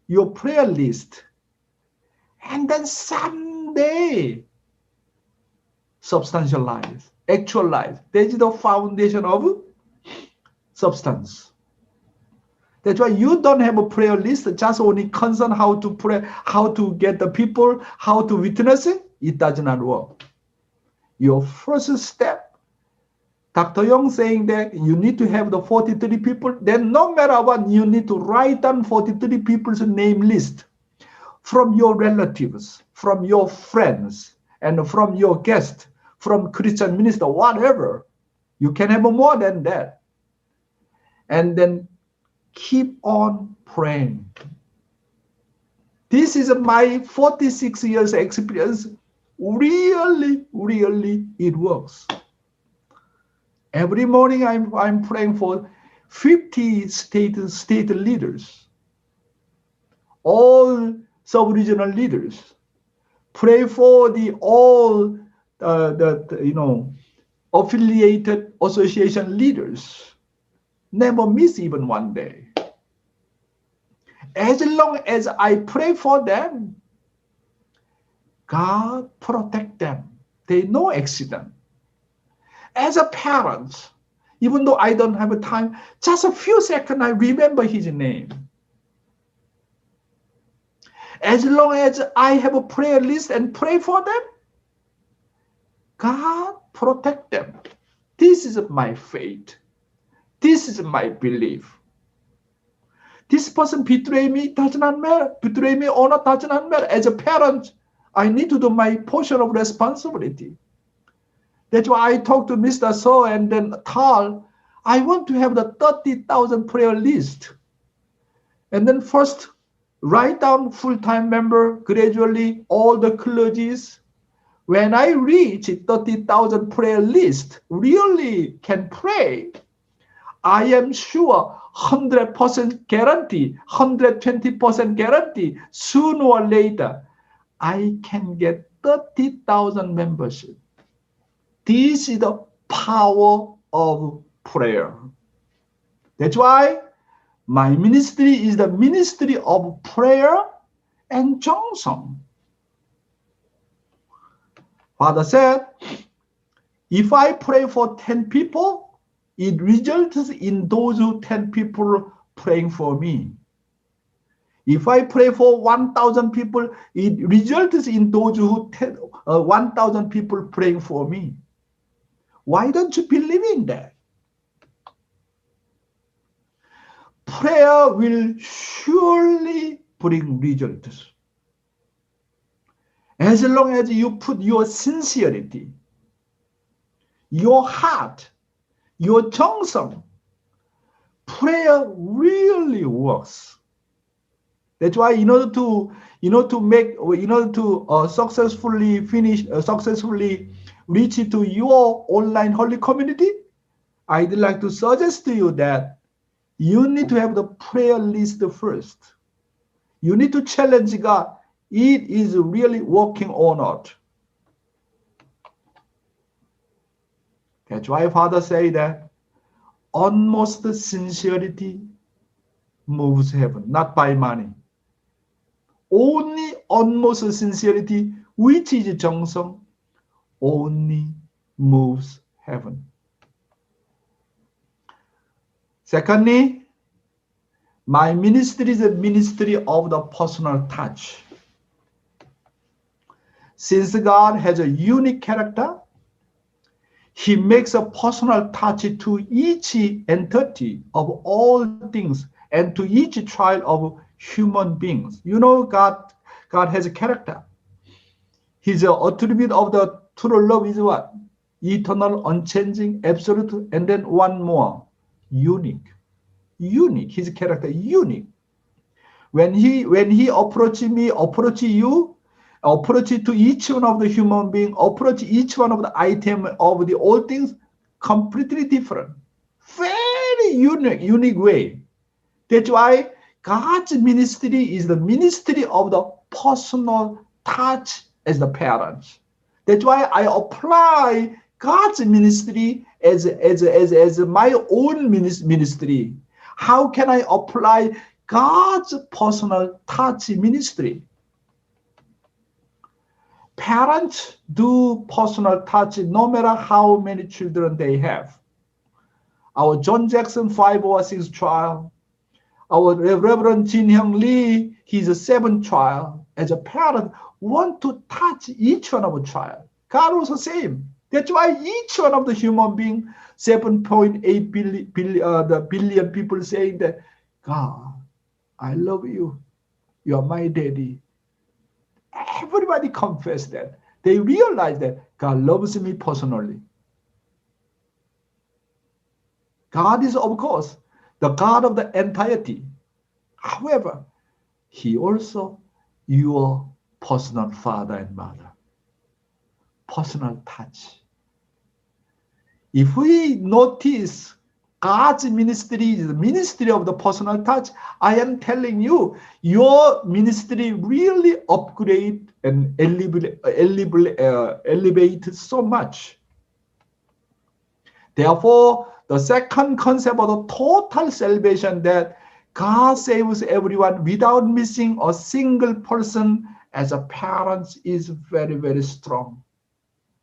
your prayer list, and then someday substantialize, actualize. That is the foundation of substance. That's why you don't have a prayer list, just only concern how to pray, how to get the people, how to witness it. It does not work. Your first step, Dr. Yong saying that you need to have the 43 people, then no matter what, you need to write down 43 people's name list from your relatives, from your friends, and from your guests, from Christian minister, whatever. You can have more than that. And then keep on praying. This is my 46 years experience. Really, really, it works. Every morning I'm praying for 50 state leaders, all sub-regional leaders. Pray for all affiliated association leaders. Never miss even one day. As long as I pray for them, God protect them. They no accident. As a parent, even though I don't have a time, just a few seconds I remember his name. As long as I have a prayer list and pray for them, God protect them. This is my faith. This is my belief. This person betray me, does not matter. Betray me or not, does not matter. As a parent, I need to do my portion of responsibility. That's why I talked to Mr. So and then Tal. I want to have the 30,000 prayer list. And then first, write down full-time member, gradually all the clergies. When I reach 30,000 prayer list, really can pray, I am sure 100% guarantee, 120% guarantee, sooner or later, I can get 30,000 membership. This is the power of prayer. That's why my ministry is the ministry of prayer and 정성. Father said, if I pray for 10 people, it results in those 10 people praying for me. If I pray for 1,000 people, it results in those 1,000 people praying for me. Why don't you believe in that? Prayer will surely bring results. As long as you put your sincerity, your heart, your 정성, prayer really works. That's why in order to successfully reach to your online holy community, I'd like to suggest to you that you need to have the prayer list first. You need to challenge God. It is really working or not. That's why Father say that utmost sincerity moves heaven, not by money. Only utmost sincerity, which is 정성, only moves heaven. Secondly, my ministry is a ministry of the personal touch. Since God has a unique character, He makes a personal touch to each entity of all things and to each child of human beings. You know, God has a character. His attribute of the true love is what? Eternal, unchanging, absolute, and then one more, unique. Unique. His character, unique. When he approach me, approach you, approach to each one of the human being, approach each one of the item of the old things, completely different. Very unique way. That's why God's ministry is the ministry of the personal touch as the parents. That's why I apply God's ministry as my own ministry. How can I apply God's personal touch ministry? Parents do personal touch no matter how many children they have. Our John Jackson 506 child, our Reverend Jin Hyung Lee, he's a 7th child. As a parent, want to touch each one of a child. God was the same. That's why each one of the human being, 7.8 billion people saying that, God, I love you. You are my daddy. Everybody confess that. They realize that God loves me personally. God is, of course, the God of the entirety. However, He also your personal father and mother. Personal touch. If we notice God's ministry is the ministry of the personal touch, I am telling you, your ministry really upgrade and elevate so much. Therefore, the second concept of the total salvation, that God saves everyone without missing a single person as a parent, is very, very strong.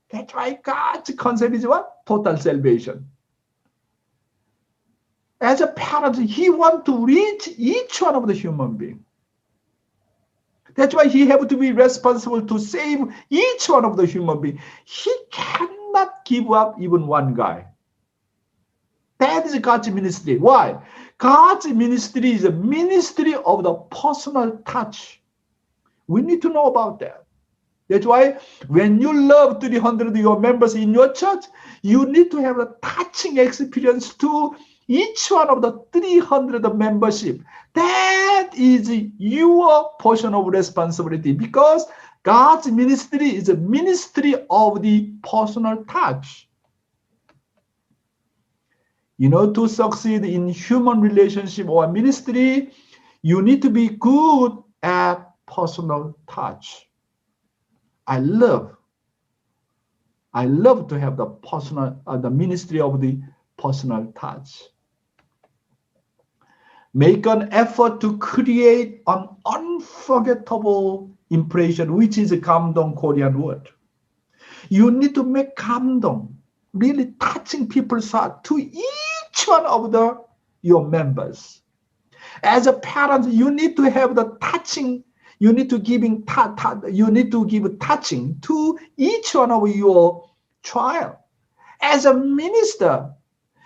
That's why God's concept is what? Total salvation. As a parent, He wants to reach each one of the human being. That's why He has to be responsible to save each one of the human being. He cannot give up even one guy. That is God's ministry. Why? God's ministry is a ministry of the personal touch. We need to know about that. That's why when you love 300 of your members in your church, you need to have a touching experience to each one of the 300 of membership. That is your portion of responsibility, because God's ministry is a ministry of the personal touch. You know, to succeed in human relationship or ministry, you need to be good at personal touch. I love to have the personal, the ministry of the personal touch. Make an effort to create an unforgettable impression, which is a 감동 Korean word. You need to make 감동, really touching people's heart to each one of your members. As a parent, you need to have the touching. You need to give touching to each one of your child. As a minister,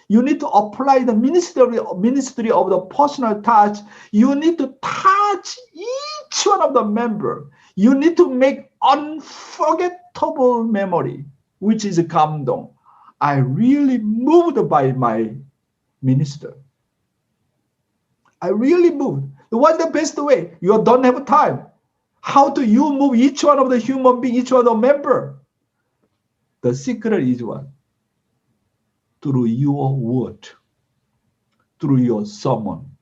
you need to apply the ministry of the personal touch. You need to touch each one of the member. You need to make unforgettable memory, which is 감동. I really moved by my minister. I really moved. What's the best way? You don't have time. How do you move each one of the human being, each one of the member? The secret is what? Through your word, through your sermon,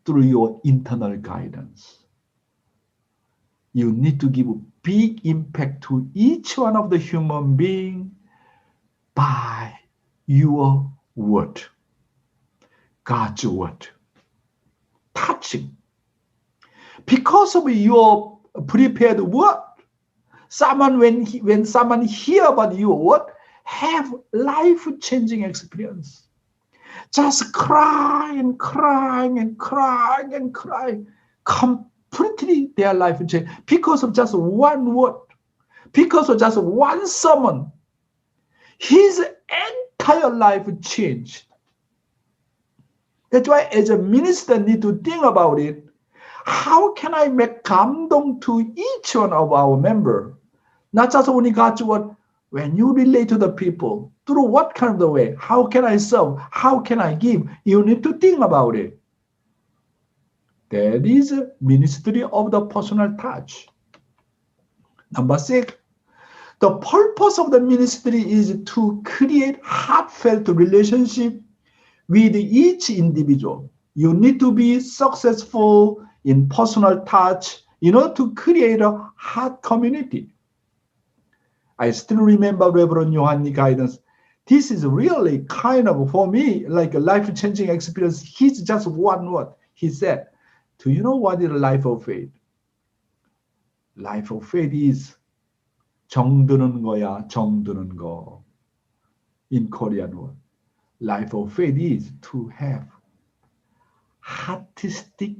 through your internal guidance. You need to give a big impact to each one of the human being by your word, God's word. Touching. Because of your prepared word, when someone hear about your word, have life-changing experience. Just cry and cry and cry and cry. Completely their life change because of just one word, because of just one sermon. His entire life changed. That's why as a minister need to think about it. How can I make 감동 to each one of our members? Not just only God's word. When you relate to the people, through what kind of the way? How can I serve? How can I give? You need to think about it. That is ministry of the personal touch. Number 6, the purpose of the ministry is to create heartfelt relationship with each individual. You need to be successful in personal touch, to create a heart community. I still remember Reverend Yohanni guidance. This is really kind of, for me, like a life-changing experience. He's just one word. He said, do you know what is life of faith? Life of faith is 정드는 거야, 정드는 거. In Korean word. Life of faith is to have artistic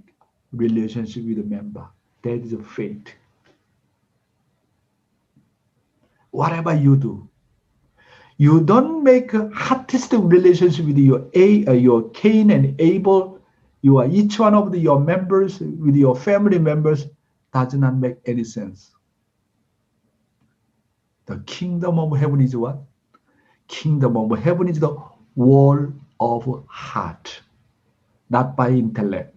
relationship with a member. That is a faith. Whatever you do, you don't make a artistic relationship with your Cain and Abel. You are each one of your members with your family members. Does not make any sense. The kingdom of heaven is what? Kingdom of heaven is the wall of heart, not by intellect,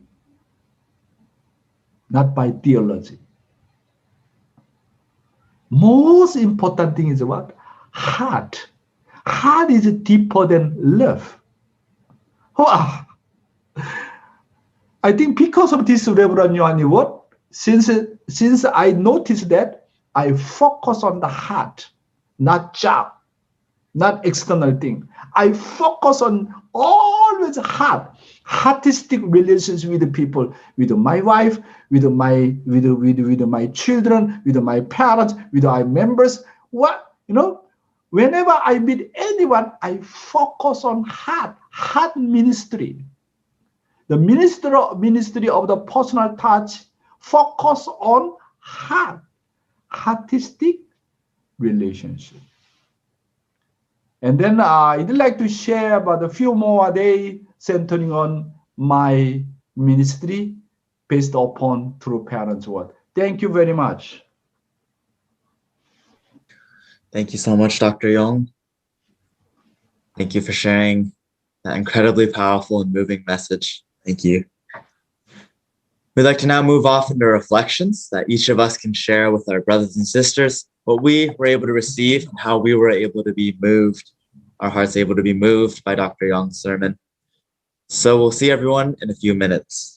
not by theology. Most important thing is what? Heart. Heart is deeper than love. Wow. I think because of this, Reverend Yohani, what? Since I noticed that, I focus on the heart, not job, not external thing. I focus on always heart, artistic relations with the people, with my wife, with my children, with my parents, with our members. What, whenever I meet anyone, I focus on heart ministry. The ministry of the personal touch focus on heart, artistic relationship. And then I'd like to share about a few more days centering on my ministry based upon True Parents Word. Thank you very much. Thank you so much, Dr. Yong. Thank you for sharing that incredibly powerful and moving message. Thank you. We'd like to now move off into reflections that each of us can share with our brothers and sisters, what we were able to receive and how we were able to be moved, our hearts able to be moved by Dr. Yong's sermon. So we'll see everyone in a few minutes.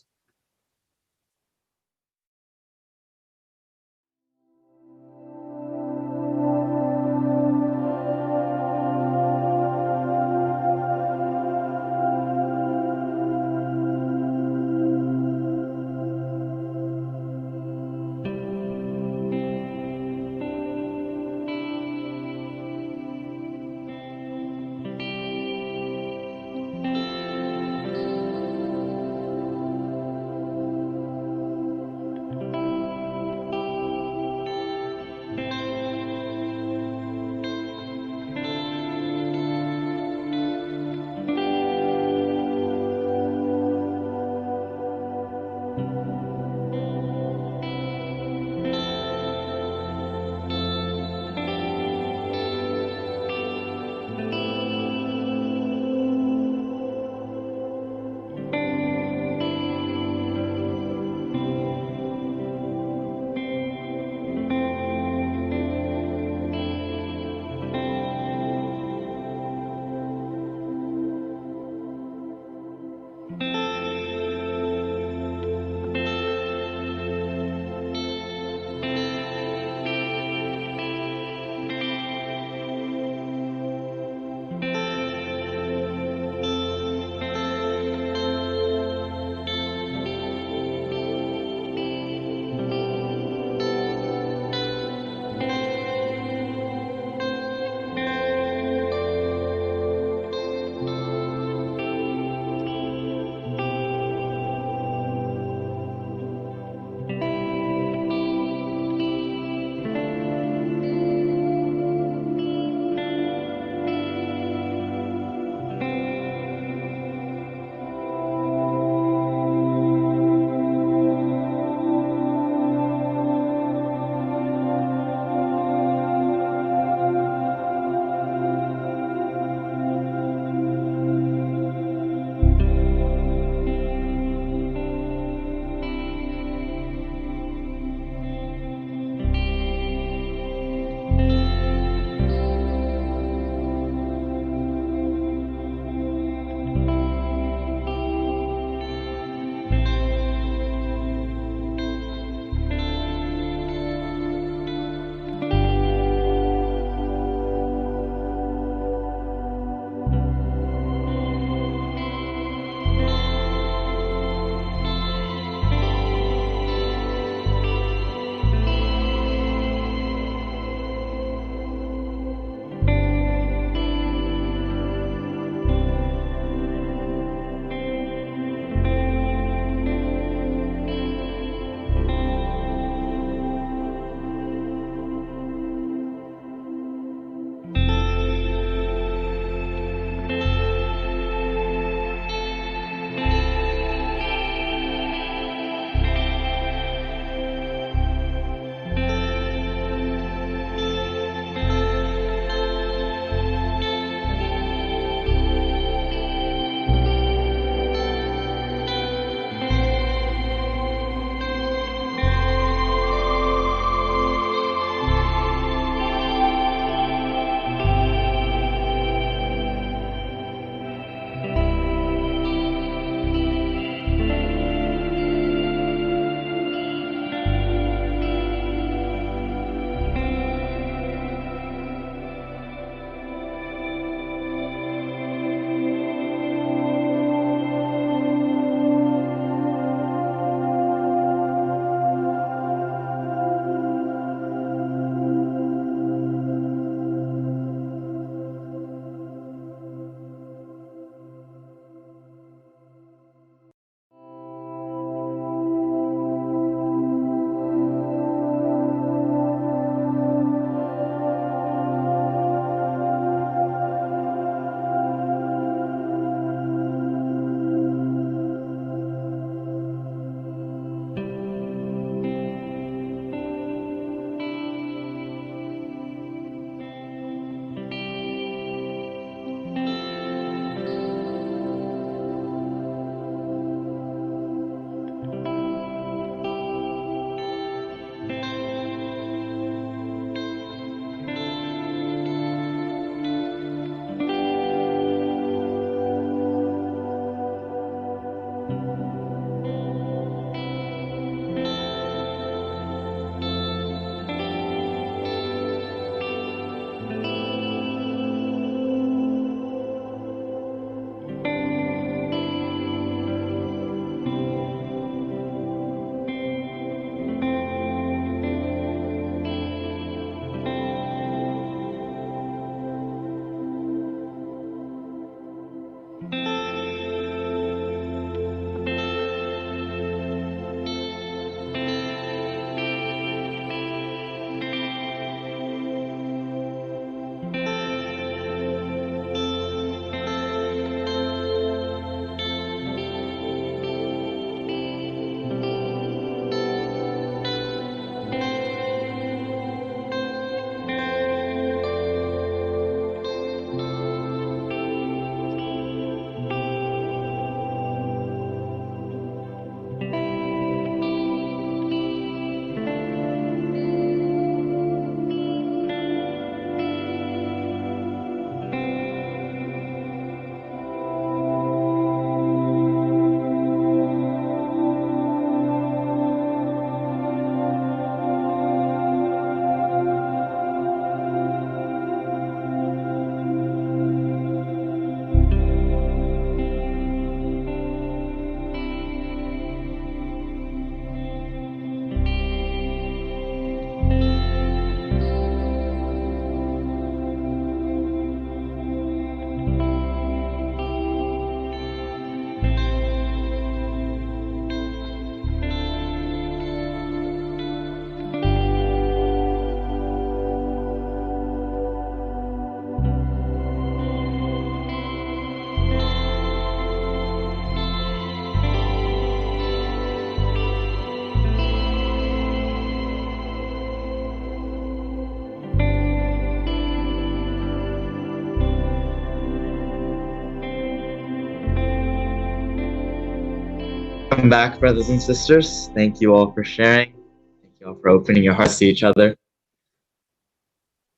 Welcome back, brothers and sisters. Thank you all for sharing. Thank you all for opening your hearts to each other.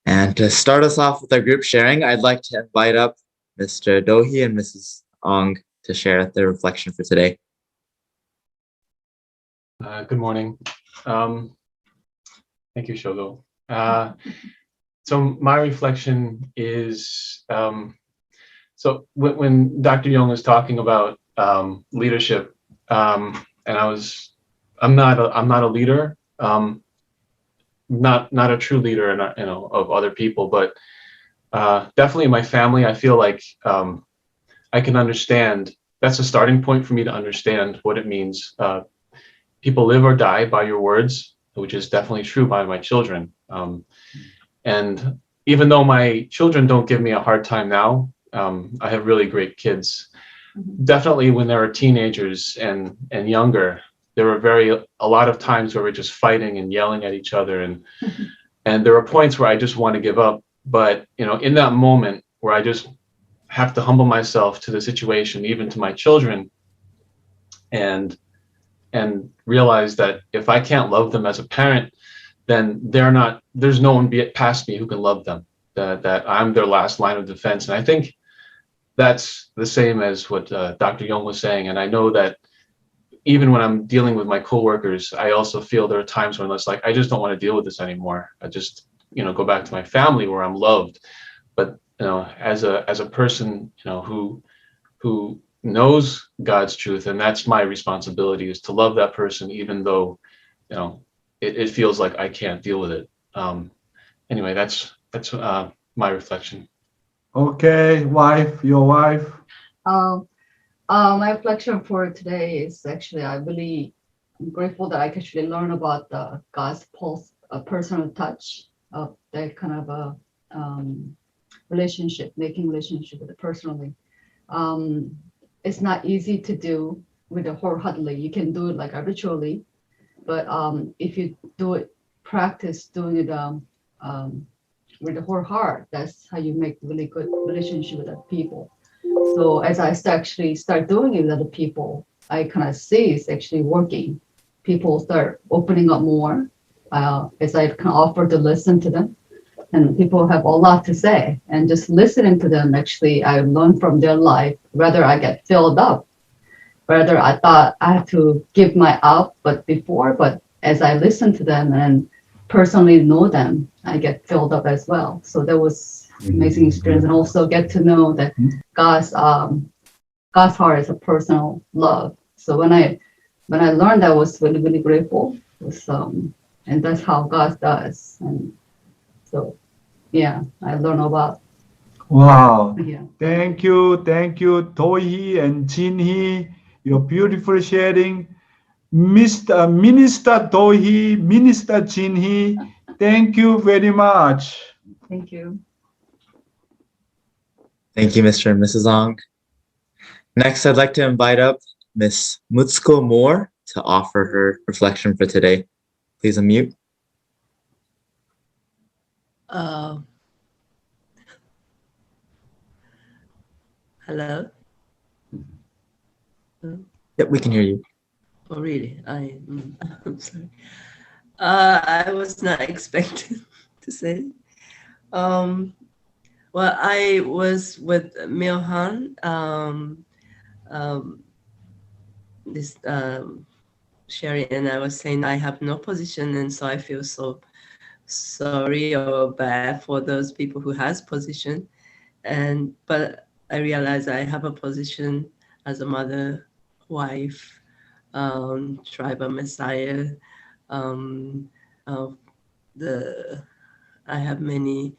And to start us off with our group sharing, I'd like to invite up Mr. Dohi and Mrs. Ong to share their reflection for today. Good morning. Thank you, Shogo. So my reflection is, so when Dr. Yong was talking about leadership, and I'm not a leader, not a true leader, and of other people, but definitely in my family, I feel like I can understand. That's a starting point for me to understand what it means. People live or die by your words, which is definitely true by my children. And even though my children don't give me a hard time now, I have really great kids. Definitely when they were teenagers and younger, there were a lot of times where we're just fighting and yelling at each other, and there were points where I just want to give up. But in that moment where I just have to humble myself to the situation, even to my children, and realize that if I can't love them as a parent, then there's no one past me who can love them, that I'm their last line of defense. And I think that's the same as what Dr. Yong was saying. And I know that even when I'm dealing with my coworkers, I also feel there are times when it's like, I just don't want to deal with this anymore. I just, go back to my family where I'm loved. But, as a person, who knows God's truth, and that's my responsibility, is to love that person, even though, it feels like I can't deal with it. Anyway, that's my reflection. Okay, your wife. My reflection for today is actually, I'm grateful that I can actually learn about the God's pulse, a personal touch of that kind of a making relationship with it personally. It's not easy to do with it wholeheartedly. You can do it like habitually, but if you practice doing it with the whole heart, that's how you make really good relationship with other people. So as I start doing it with other people, I kind of see it's actually working. People start opening up more as I kind of offer to listen to them. And people have a lot to say, and just listening to them, actually, I learn from their life. Rather, I get filled up. Rather, I thought I had to give my up, but as I listen to them and personally know them, I get filled up as well. So that was amazing experience, and also get to know that God's heart is a personal love. So when I learned that, I was really, really grateful. And that's how God does. And so, yeah, I learned about. Wow. Yeah. Thank you, Dohi and Jinhee. Your beautiful sharing. Minister Dohi, Minister Jinhee, thank you very much. Thank you. Thank you, Mr. and Mrs. Ong. Next, I'd like to invite up Miss Mutsuko Moore to offer her reflection for today. Please unmute. Hello? Yep, we can hear you. Oh, really? I'm sorry. I was not expecting to say. Well, I was with Milhan, Sherry, and I was saying I have no position, and so I feel so sorry or bad for those people who has position, but I realize I have a position as a mother, wife, tribal messiah. I have many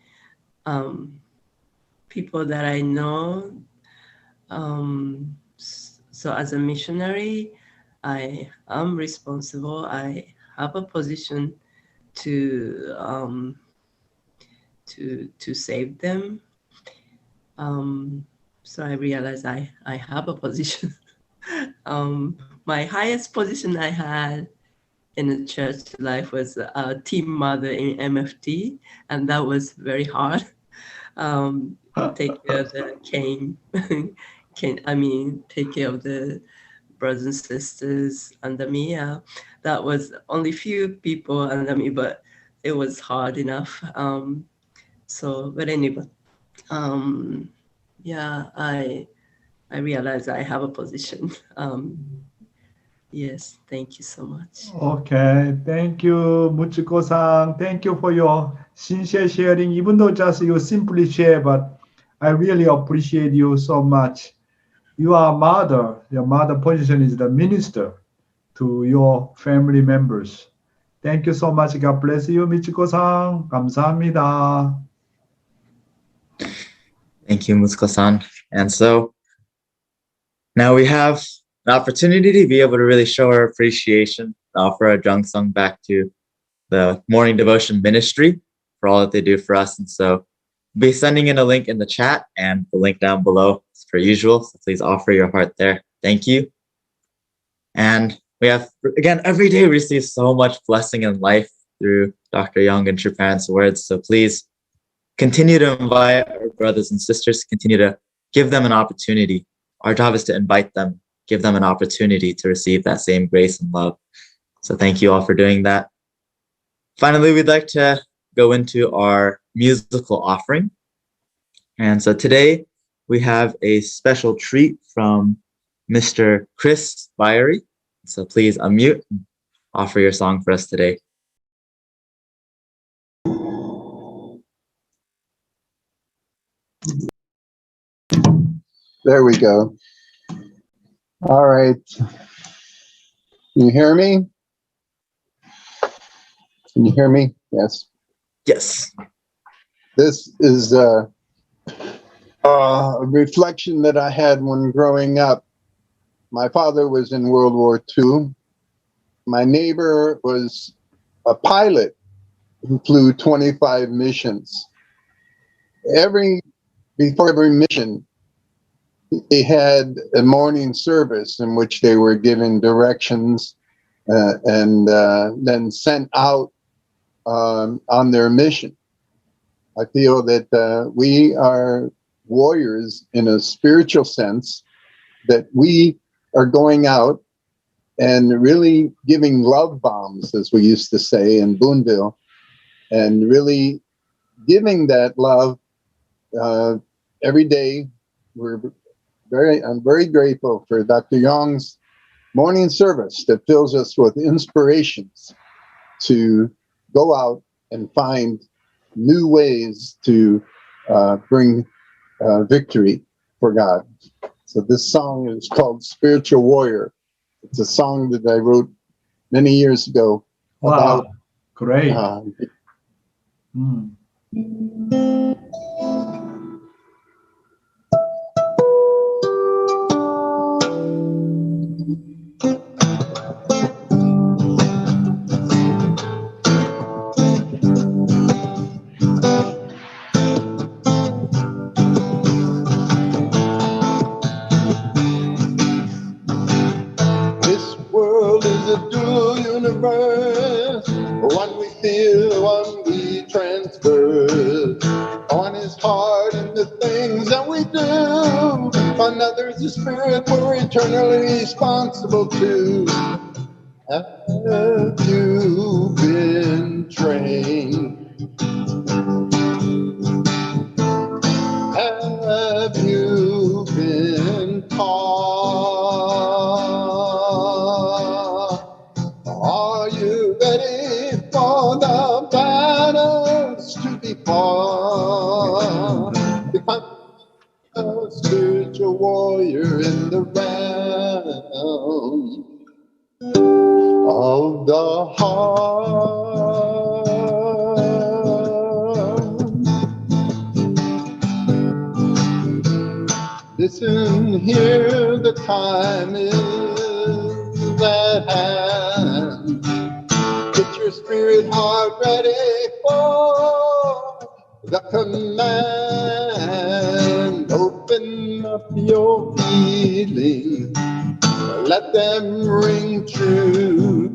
people that I know. So as a missionary, I am responsible. I have a position to save them. So I realized I have a position. My highest position I had in the church life was a team mother in MFT, and that was very hard. Take care of the take care of the brothers and sisters under me. That was only few people under me, but it was hard enough. But anyway, yeah, I realized I have a position. Yes, thank you so much. Okay, thank you, Muchiko-san. Thank you for your sincere sharing. Even though just you simply share, but I really appreciate you so much. You are a mother. Your mother position is the minister to your family members. Thank you so much. God bless you, Michiko-san. 감사합니다. Thank you, Mutsuko-san. And so now we have an opportunity to be able to really show our appreciation, offer our Jungsung back to the morning devotion ministry for all that they do for us. And so we'll be sending in a link in the chat and the link down below as per usual. So please offer your heart there. Thank you. And we have, again, every day we receive so much blessing in life through Dr. Yong and True Parents' words. So please continue to invite our brothers and sisters, continue to give them an opportunity. Our job is to invite them, give them an opportunity to receive that same grace and love. So thank you all for doing that. Finally, we'd like to go into our musical offering. And so today we have a special treat from Mr. Chris Byery. So please unmute and offer your song for us today. There we go. All right. Can you hear me? Can you hear me? Yes. Yes. This is a reflection that I had when growing up. My father was in World War II. My neighbor was a pilot who flew 25 missions. Before every mission, they had a morning service in which they were given directions and then sent out on their mission. I feel that we are warriors in a spiritual sense, that we are going out and really giving love bombs, as we used to say in Boonville, and really giving that love every day. I'm very grateful for Dr. Yong's morning service that fills us with inspirations to go out and find new ways to bring victory for God. So this song is called Spiritual Warrior. It's a song that I wrote many years ago. Wow, about great. This world is a dual universe, one we feel, one we transfer. One is hard in the things that we do, another is the spirit we're eternally responsible to. Have you been trained? Have you been taught? Are you ready for the battles to be fought? Become a spiritual warrior in the realm of the heart. Listen here, the time is at hand. Get your spirit heart ready for the command. Open up your feelings, let them ring true.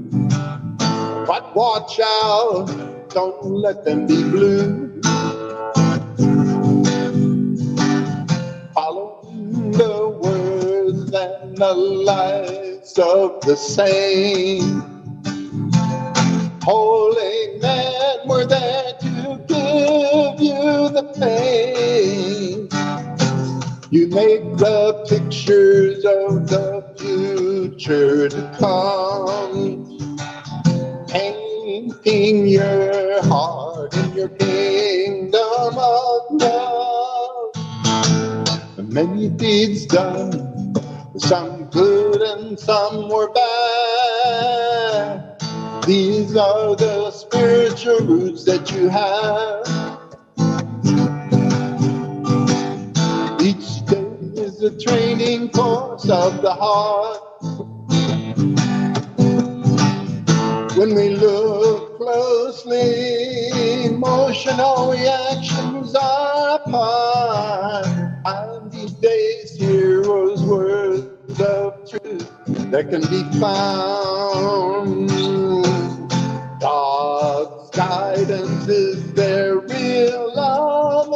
But watch out, don't let them be blue. Follow the words and the lights midst of the same. Holy men were there to give you the pain. You make the pictures of the future to come, painting your heart in your kingdom of love. Many deeds done, some good and some were bad. These are the spiritual roots that you have. Each day is a training course of the heart. When we look closely, emotional reactions are apart. And these days, heroes' words of truth that can be found. God's guidance is their real love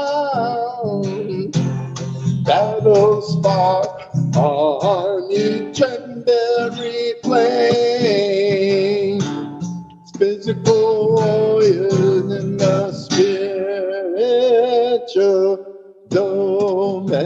abound. Battles fought on each and every plane. Physical warriors in the spiritual domain.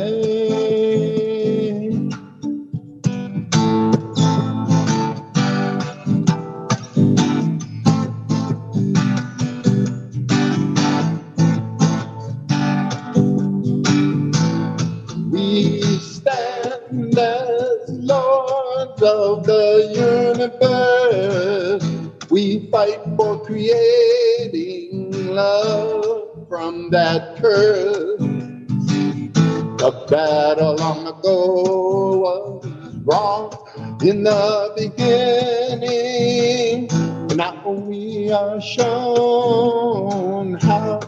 We stand as lords of the universe. We fight for creating love from that curse. The battle long ago was wrong in the beginning. Now we are shown how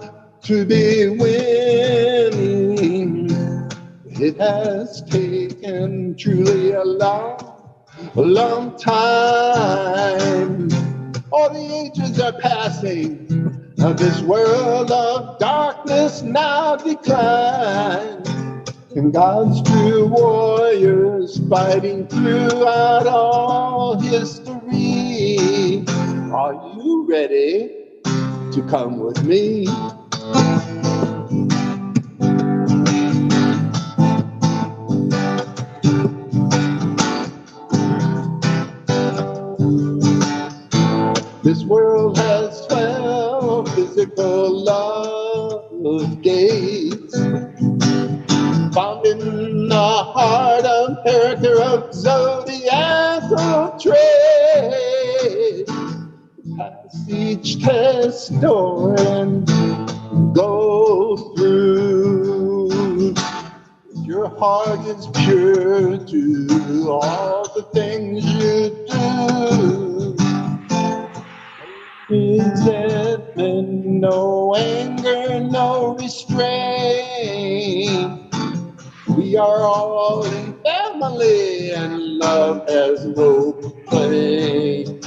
to be winning. It has taken truly a long time. All the ages are passing, this world of darkness now declines. And God's true warriors fighting throughout all history. Are you ready to come with me? This world has 12 physical love gates, found in the heart of character of zodiacal trade. Pass each test door and go through. Your heart is pure to all the things you do. Resentment, no anger, no restraint. We are all in family and love has no complaint.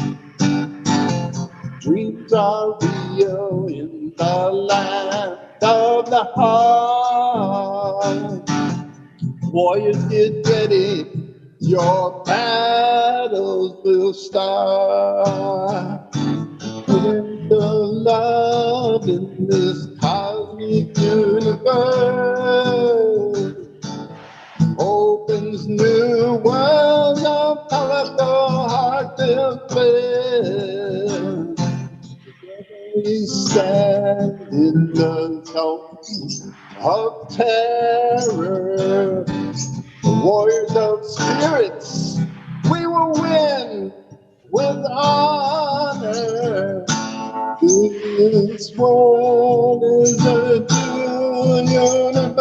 Dreams are real in the land of the heart. Warriors, get ready, your battles will start. Put the love in this cosmic universe, opens new worlds of colorful heart-filled bliss. We stand in the zone of terror, warriors of spirits, we will win with honor. This world is a new universe,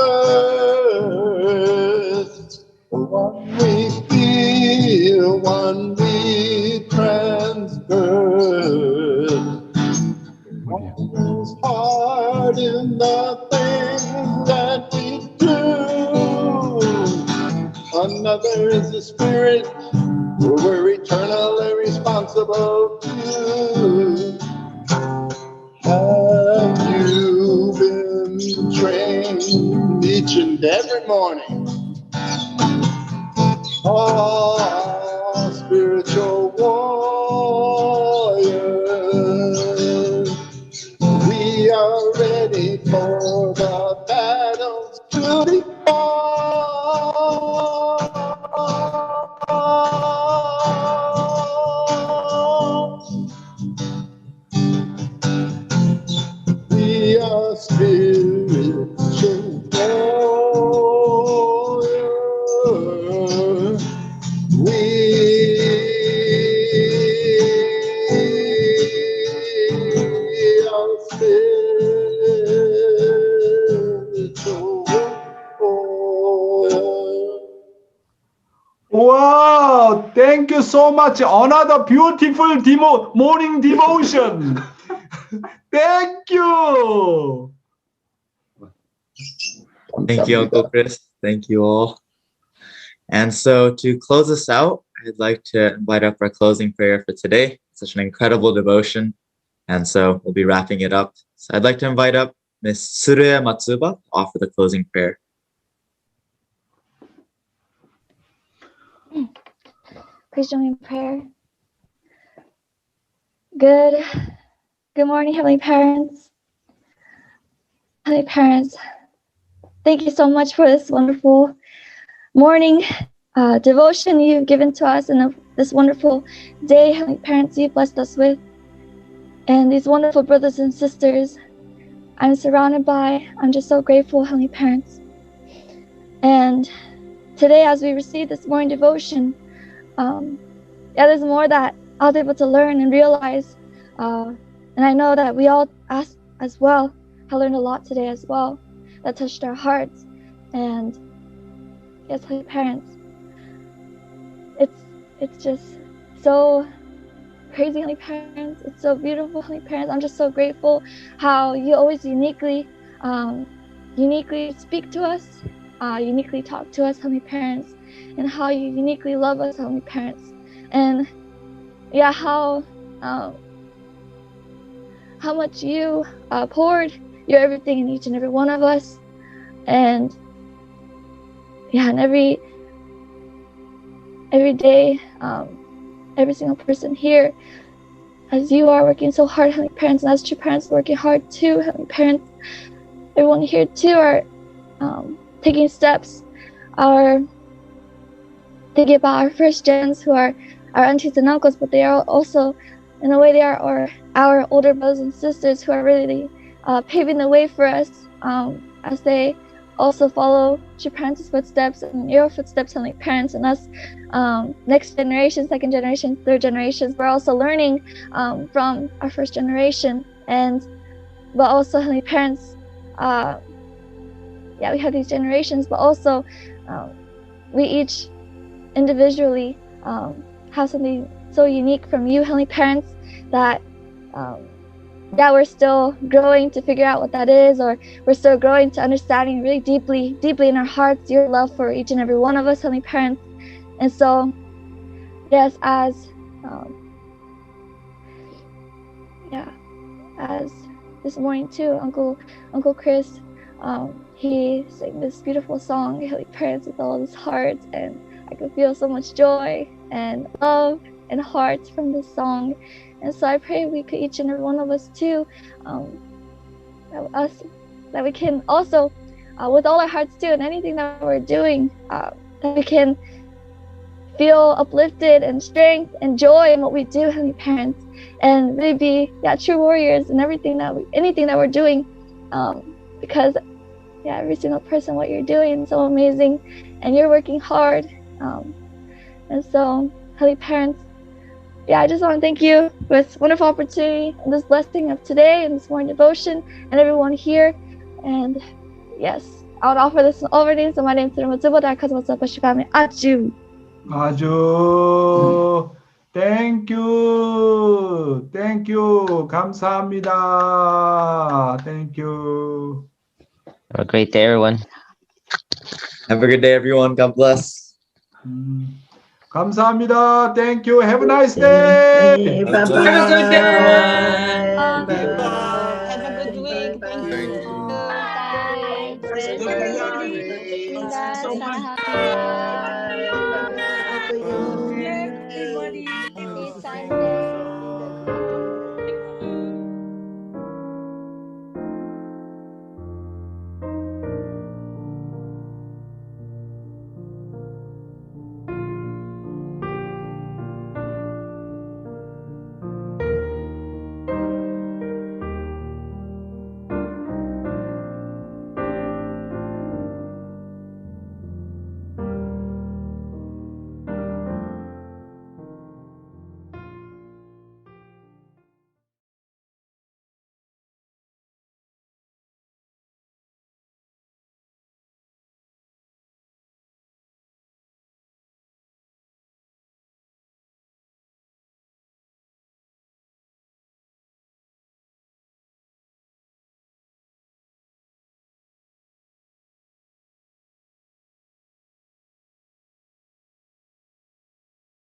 one we feel, one we transfer. One's heart in the things that we do. Another is the spirit we're eternally responsible to. Have you been trained each and every morning? Oh, Wow, thank you so much. Another beautiful morning devotion. Thank you. Thank you, Uncle Chris. Thank you all. And so to close us out, I'd like to invite up our closing prayer for today. Such an incredible devotion. And so we'll be wrapping it up. So I'd like to invite up Miss Tsuruya Matsuba to offer the closing prayer. Please join me in prayer. Good morning, Heavenly Parents. Heavenly Parents, thank you so much for this wonderful morning devotion you've given to us and this wonderful day, Heavenly Parents, you've blessed us with. And these wonderful brothers and sisters I'm surrounded by. I'm just so grateful, Heavenly Parents. And today, as we receive this morning devotion, there's more that I was able to learn and realize. And I know that we all asked as well. I learned a lot today as well that touched our hearts. And yes, Heavenly Parents, it's just so crazy, Heavenly Parents. It's so beautiful, Heavenly Parents. I'm just so grateful how you always uniquely speak to us, uniquely talk to us, Heavenly Parents, and how you uniquely love us, Heavenly Parents. And yeah, how much you poured your everything in each and every one of us. And yeah, and every day, every single person here, as you are working so hard, Heavenly Parents, and as true parents working hard too, Heavenly Parents, everyone here too are taking steps, are thinking about our first gens who are our aunties and uncles, but they are also, in a way, they are our older brothers and sisters who are really paving the way for us as they also follow true parents' footsteps and your footsteps, Heavenly Parents, and us next generation, second generation, third generations. We're also learning from our first generation, but also, Heavenly Parents, we have these generations, but also we each individually have something so unique from you, Heavenly Parents, that we're still growing to figure out what that is, or we're still growing to understanding really deeply in our hearts your love for each and every one of us, Heavenly Parents. And so, yes, as this morning too, Uncle Chris, he sang this beautiful song, Heavenly Parents, with all his heart, and I could feel so much joy and love and heart from this song. And so I pray we could, each and every one of us too, that we can also, with all our hearts too, and anything that we're doing, that we can feel uplifted and strength and joy in what we do, Heavenly Parents, and really be true warriors in anything that we're doing, because every single person, what you're doing is so amazing, and you're working hard, and so, Heavenly Parents, I just want to thank you for this wonderful opportunity and this blessing of today and this morning devotion and everyone here. And yes, I would offer this in all our names. So my name is Aju. 아주 thank you. 감사합니다. Thank you. Have a great day, everyone. Have a good day, everyone. God bless. 감사합니다. Thank you. Have a nice day. Bye-bye. Have a good day, everyone.